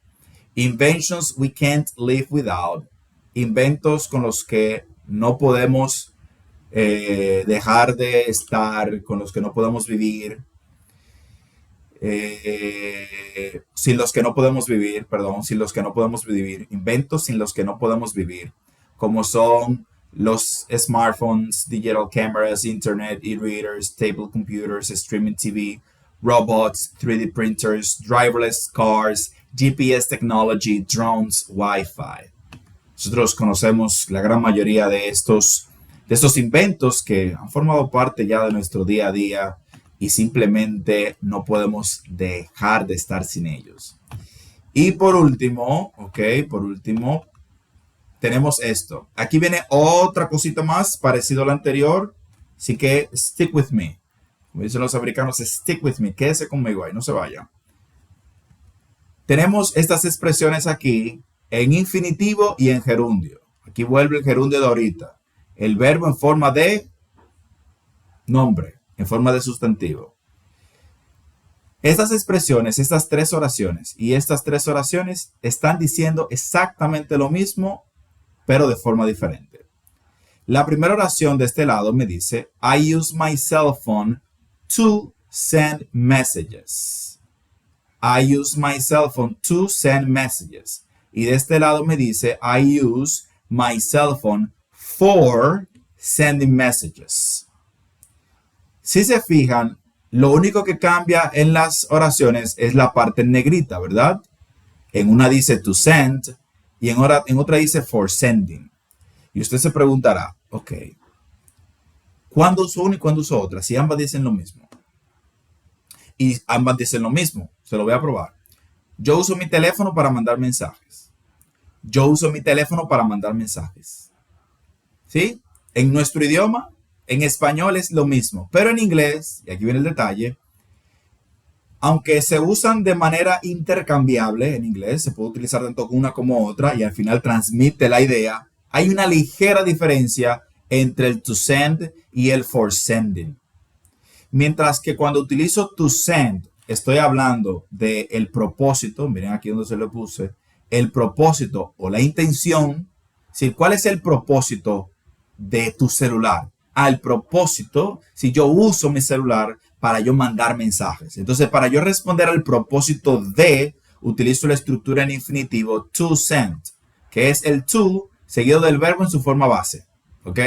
Inventions we can't live without. Inventos con los que no podemos dejar de estar, con los que no podemos vivir. Sin los que no podemos vivir, inventos sin los que no podemos vivir, como son los smartphones, digital cameras, internet, e-readers, table computers, streaming TV, robots, 3D printers, driverless cars, GPS technology, drones, Wi-Fi. Nosotros conocemos la gran mayoría de estos inventos que han formado parte ya de nuestro día a día y simplemente no podemos dejar de estar sin ellos. Y por último, tenemos esto. Aquí viene otra cosita más parecido a la anterior, así que stick with me. Como dicen los americanos, stick with me, quédese conmigo ahí, no se vaya. Tenemos estas expresiones aquí en infinitivo y en gerundio. Aquí vuelve el gerundio de ahorita. El verbo en forma de nombre, en forma de sustantivo. Estas expresiones, estas tres oraciones están diciendo exactamente lo mismo, pero de forma diferente. La primera oración de este lado me dice, I use my cell phone to send messages. I use my cell phone to send messages. Y de este lado me dice, I use my cell phone for sending messages. Si se fijan, lo único que cambia en las oraciones es la parte en negrita, ¿verdad? En una dice to send y en otra dice for sending. Y usted se preguntará, ok, ¿cuándo uso una y cuándo uso otra? Si ambas dicen lo mismo. Y ambas dicen lo mismo, se lo voy a probar. Yo uso mi teléfono para mandar mensajes. Yo uso mi teléfono para mandar mensajes. ¿Sí? En nuestro idioma, en español es lo mismo, pero en inglés, y aquí viene el detalle, aunque se usan de manera intercambiable en inglés, se puede utilizar tanto una como otra y al final transmite la idea, hay una ligera diferencia entre el to send y el for sending. Mientras que cuando utilizo to send, estoy hablando del propósito, miren aquí donde se lo puse, el propósito o la intención, ¿sí? ¿Cuál es el propósito de tu celular? Al propósito, si yo uso mi celular para yo mandar mensajes. Entonces, para yo responder al propósito de, utilizo la estructura en infinitivo to send, que es el to seguido del verbo en su forma base. ¿Ok?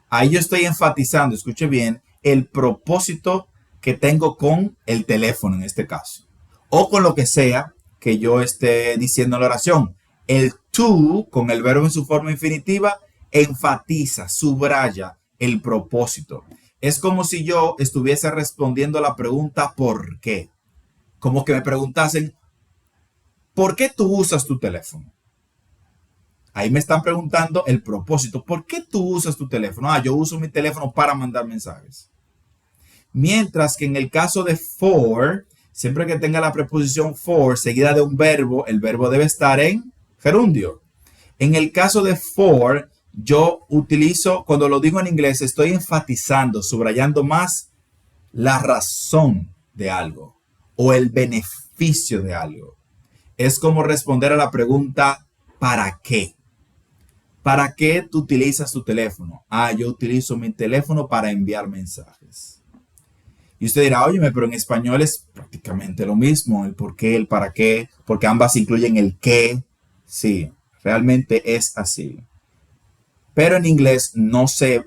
Ahí yo estoy enfatizando, escuche bien, el propósito que tengo con el teléfono en este caso. O con lo que sea que yo esté diciendo en la oración. El to, con el verbo en su forma infinitiva, enfatiza, subraya el propósito. Es como si yo estuviese respondiendo a la pregunta ¿por qué? Como que me preguntasen ¿por qué tú usas tu teléfono? Ahí me están preguntando el propósito. ¿Por qué tú usas tu teléfono? Ah, yo uso mi teléfono para mandar mensajes. Mientras que en el caso de for, siempre que tenga la preposición for seguida de un verbo, el verbo debe estar en gerundio. En el caso de for, yo utilizo, cuando lo digo en inglés, estoy enfatizando, subrayando más la razón de algo o el beneficio de algo. Es como responder a la pregunta ¿para qué? ¿Para qué tú utilizas tu teléfono? Ah, yo utilizo mi teléfono para enviar mensajes. Y usted dirá, óyeme, pero en español es prácticamente lo mismo, el por qué, el para qué, porque ambas incluyen el qué. Sí, realmente es así. Pero en inglés no se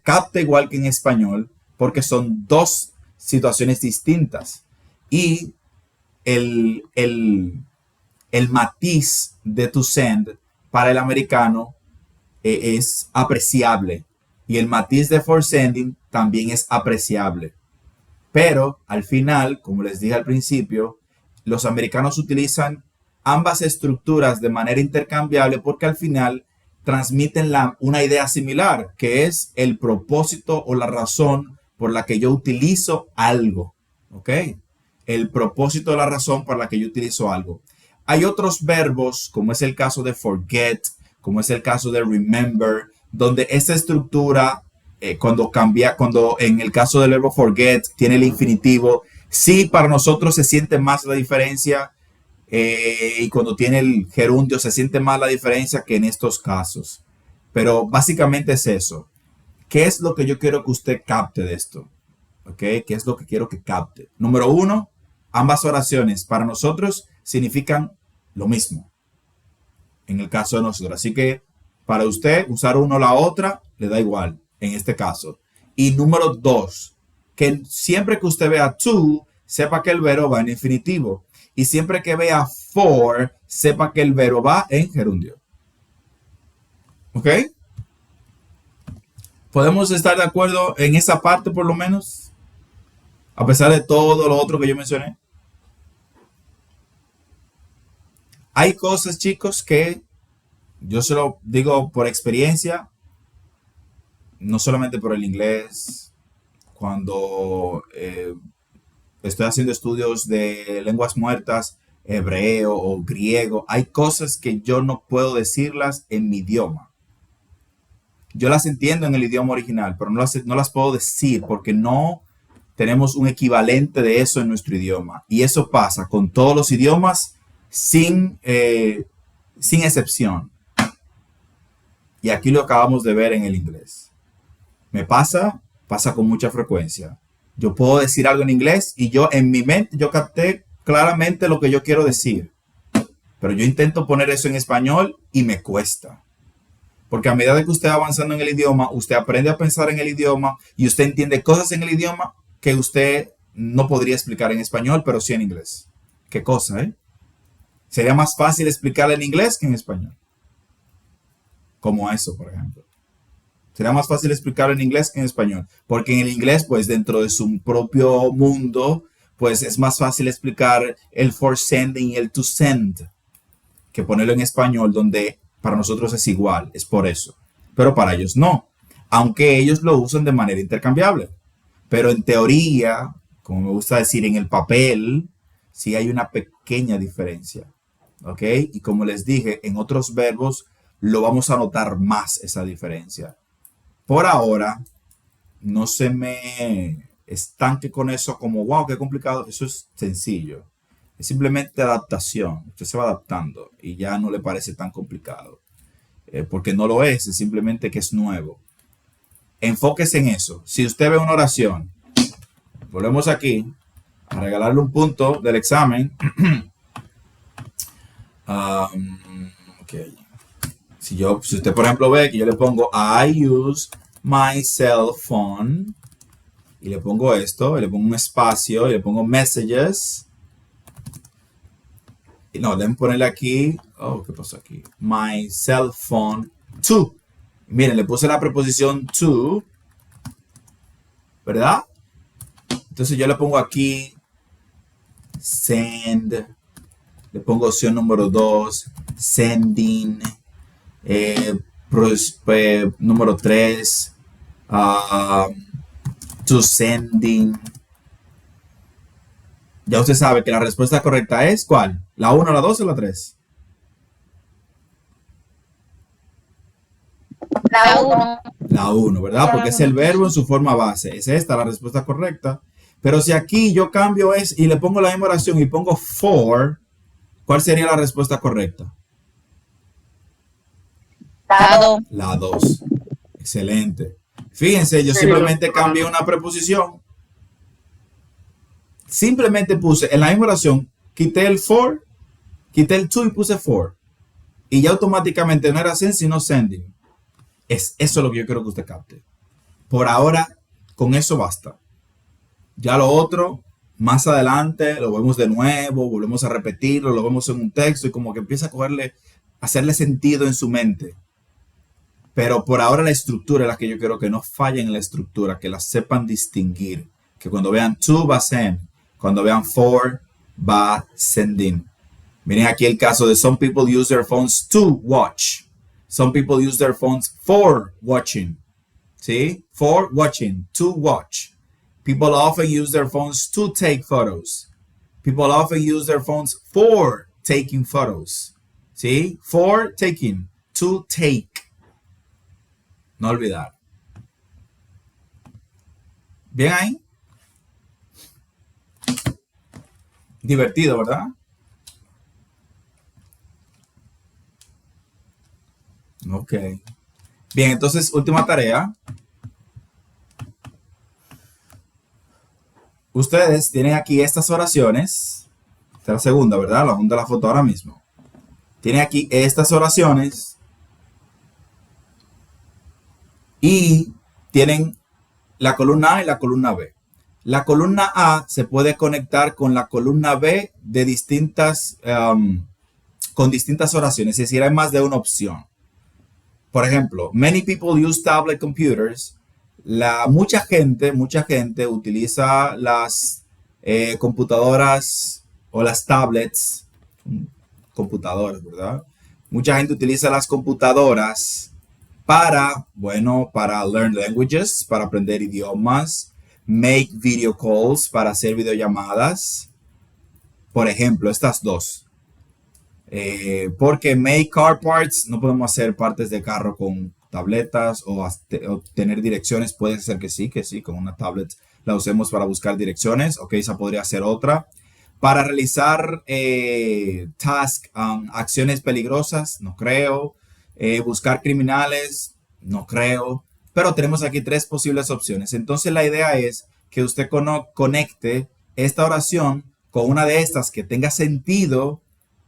capta igual que en español porque son dos situaciones distintas. Y el matiz de tu send para el americano es apreciable. Y el matiz de for sending también es apreciable. Pero al final, como les dije al principio, los americanos utilizan ambas estructuras de manera intercambiable porque al final transmiten una idea similar, que es el propósito o la razón por la que yo utilizo algo. ¿Ok? El propósito o la razón por la que yo utilizo algo. Hay otros verbos, como es el caso de forget, como es el caso de remember, donde esta estructura, cuando en el caso del verbo forget, tiene el infinitivo, sí, para nosotros se siente más la diferencia, y cuando tiene el gerundio se siente más la diferencia que en estos casos. Pero básicamente es eso. ¿Qué es lo que yo quiero que usted capte de esto? ¿Ok? ¿Qué es lo que quiero que capte? Número uno, ambas oraciones para nosotros significan lo mismo. En el caso de nosotros. Así que para usted usar uno o la otra le da igual en este caso. Y número dos, que siempre que usted vea to, sepa que el verbo va en infinitivo. Y siempre que vea for, sepa que el verbo va en gerundio. ¿Ok? ¿Podemos estar de acuerdo en esa parte por lo menos? A pesar de todo lo otro que yo mencioné. Hay cosas, chicos, que yo se lo digo por experiencia, no solamente por el inglés. Cuando estoy haciendo estudios de lenguas muertas, hebreo o griego, hay cosas que yo no puedo decirlas en mi idioma. Yo las entiendo en el idioma original, pero no las puedo decir porque no tenemos un equivalente de eso en nuestro idioma. Y eso pasa con todos los idiomas sin excepción. Y aquí lo acabamos de ver en el inglés. Me pasa con mucha frecuencia. Yo puedo decir algo en inglés y yo en mi mente yo capté claramente lo que yo quiero decir. Pero yo intento poner eso en español y me cuesta. Porque a medida que usted va avanzando en el idioma, usted aprende a pensar en el idioma y usted entiende cosas en el idioma que usted no podría explicar en español, pero sí en inglés. ¿Qué cosa, eh? Sería más fácil explicarle en inglés que en español. Como eso, por ejemplo. Sería más fácil explicarlo en inglés que en español. Porque en el inglés, pues dentro de su propio mundo, pues es más fácil explicar el for sending y el to send que ponerlo en español, donde para nosotros es igual. Es por eso. Pero para ellos no. Aunque ellos lo usan de manera intercambiable. Pero en teoría, como me gusta decir, en el papel, sí hay una pequeña diferencia. ¿Ok? Y como les dije, en otros verbos lo vamos a notar más esa diferencia. Por ahora, no se me estanque con eso como, wow, qué complicado. Eso es sencillo. Es simplemente adaptación. Usted se va adaptando y ya no le parece tan complicado. Porque no lo es simplemente que es nuevo. Enfóquese en eso. Si usted ve una oración, volvemos aquí a regalarle un punto del examen. Okay. Si usted, por ejemplo, ve que yo le pongo I use my cell phone y le pongo esto, y le pongo un espacio, y le pongo messages. Y no, deben ponerle aquí, ¿qué pasó aquí? My cell phone to. Miren, le puse la preposición to, ¿verdad? Entonces yo le pongo aquí send, le pongo opción número 2, sending, número 3, to sending. Ya usted sabe que la respuesta correcta es ¿cuál? ¿La 1, la 2 o la 3? La 1. La 1, ¿verdad? Porque es el verbo en su forma base. Es esta la respuesta correcta. Pero si aquí yo cambio y le pongo la misma oración y pongo for, ¿cuál sería la respuesta correcta? Dado. La 2. Excelente. Fíjense, yo simplemente cambié una preposición. Simplemente puse en la misma oración, quité el for, quité el to y puse for. Y ya automáticamente no era send, sino sending. Eso es lo que yo quiero que usted capte. Por ahora, con eso basta. Ya lo otro, más adelante, lo vemos de nuevo, volvemos a repetirlo, lo vemos en un texto y como que empieza a hacerle sentido en su mente. Pero por ahora la estructura es la que yo quiero que no fallen en la estructura, que la sepan distinguir. Que cuando vean to va send, cuando vean for va sending. Miren aquí el caso de some people use their phones to watch. Some people use their phones for watching. ¿Sí? For watching, to watch. People often use their phones to take photos. People often use their phones for taking photos. ¿Sí? For taking, to take. No olvidar. ¿Bien ahí? Divertido, ¿verdad? Ok. Bien, entonces, última tarea. Ustedes tienen aquí estas oraciones. Esta es la segunda, ¿verdad? La junta la foto ahora mismo. Tienen aquí estas oraciones. Y tienen la columna A y la columna B. La columna A se puede conectar con la columna B de con distintas oraciones. Es decir, hay más de una opción. Por ejemplo, many people use tablet computers. Mucha gente utiliza las computadoras o las tablets. Computadoras, ¿verdad? Mucha gente utiliza las computadoras para learn languages, para aprender idiomas, make video calls, para hacer videollamadas. Por ejemplo, estas dos. Porque make car parts, no podemos hacer partes de carro con tabletas o tener direcciones. Puede ser que sí, con una tablet la usemos para buscar direcciones. Ok, esa podría ser otra. Para realizar acciones peligrosas, no creo. Buscar criminales, no creo. Pero tenemos aquí 3 posibles opciones. Entonces la idea es que usted conecte esta oración con una de estas que tenga sentido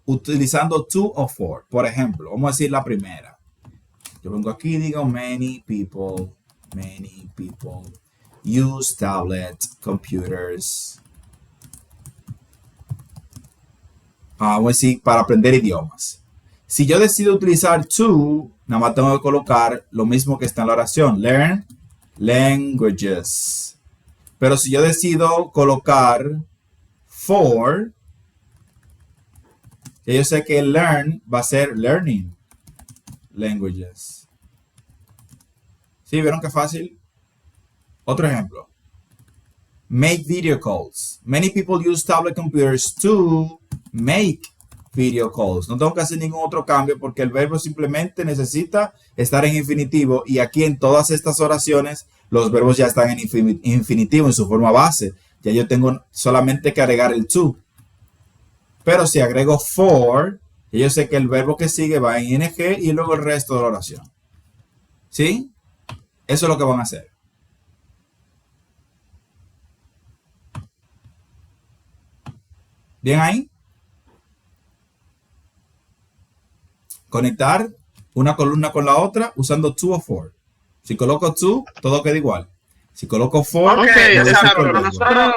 utilizando to o for. Por ejemplo, vamos a decir la primera. Yo vengo aquí y digo many people use tablet computers. Vamos a decir para aprender idiomas. Si yo decido utilizar to, nada más tengo que colocar lo mismo que está en la oración. Learn languages. Pero si yo decido colocar for, yo sé que learn va a ser learning languages. ¿Sí? ¿Vieron qué fácil? Otro ejemplo. Make video calls. Many people use tablet computers to make video calls. No tengo que hacer ningún otro cambio porque el verbo simplemente necesita estar en infinitivo y aquí en todas estas oraciones los verbos ya están en infinitivo en su forma base. Ya yo tengo solamente que agregar el to. Pero si agrego for, yo sé que el verbo que sigue va en ing y luego el resto de la oración. ¿Sí? Eso es lo que van a hacer. ¿Bien ahí? Conectar una columna con la otra usando to o for. Si coloco to, todo queda igual. Si coloco for, ok, exacto, pero nosotros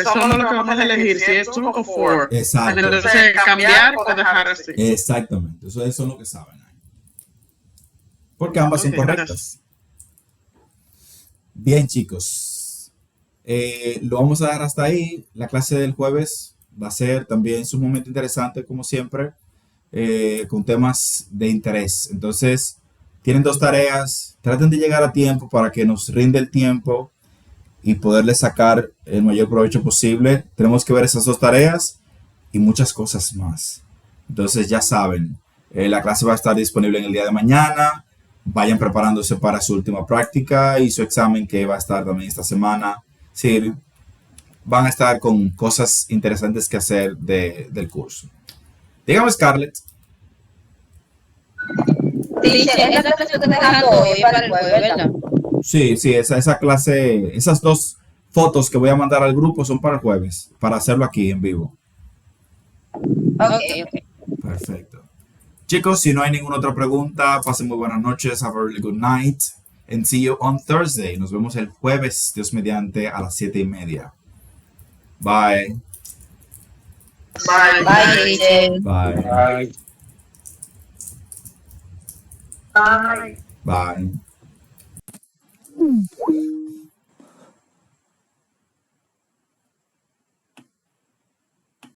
somos los que vamos a elegir si es to o for. Exacto. Entonces cambiar o dejar así. Exactamente. Eso es lo que saben. Porque ambas son correctas. Gracias. Bien, chicos. Lo vamos a dar hasta ahí. La clase del jueves va a ser también sumamente interesante, como siempre, con temas de interés. Entonces, tienen 2 tareas. Traten de llegar a tiempo para que nos rinde el tiempo y poderle sacar el mayor provecho posible. Tenemos que ver esas 2 tareas y muchas cosas más. Entonces, ya saben, la clase va a estar disponible en el día de mañana. Vayan preparándose para su última práctica y su examen que va a estar también esta semana. Sí, van a estar con cosas interesantes que hacer del curso. Dígame, Scarlett. Teacher, esa clase que te dejando hoy para el jueves, ¿verdad? Sí, sí, esa clase, esas dos fotos que voy a mandar al grupo son para el jueves, para hacerlo aquí en vivo. Ok, ok. Perfecto. Chicos, si no hay ninguna otra pregunta, pasen muy buenas noches. Have a really good night. And see you on Thursday. Nos vemos el jueves, Dios mediante, a las 7:30. Bye. Bye. Bye, teacher. Bye. Bye. Bye.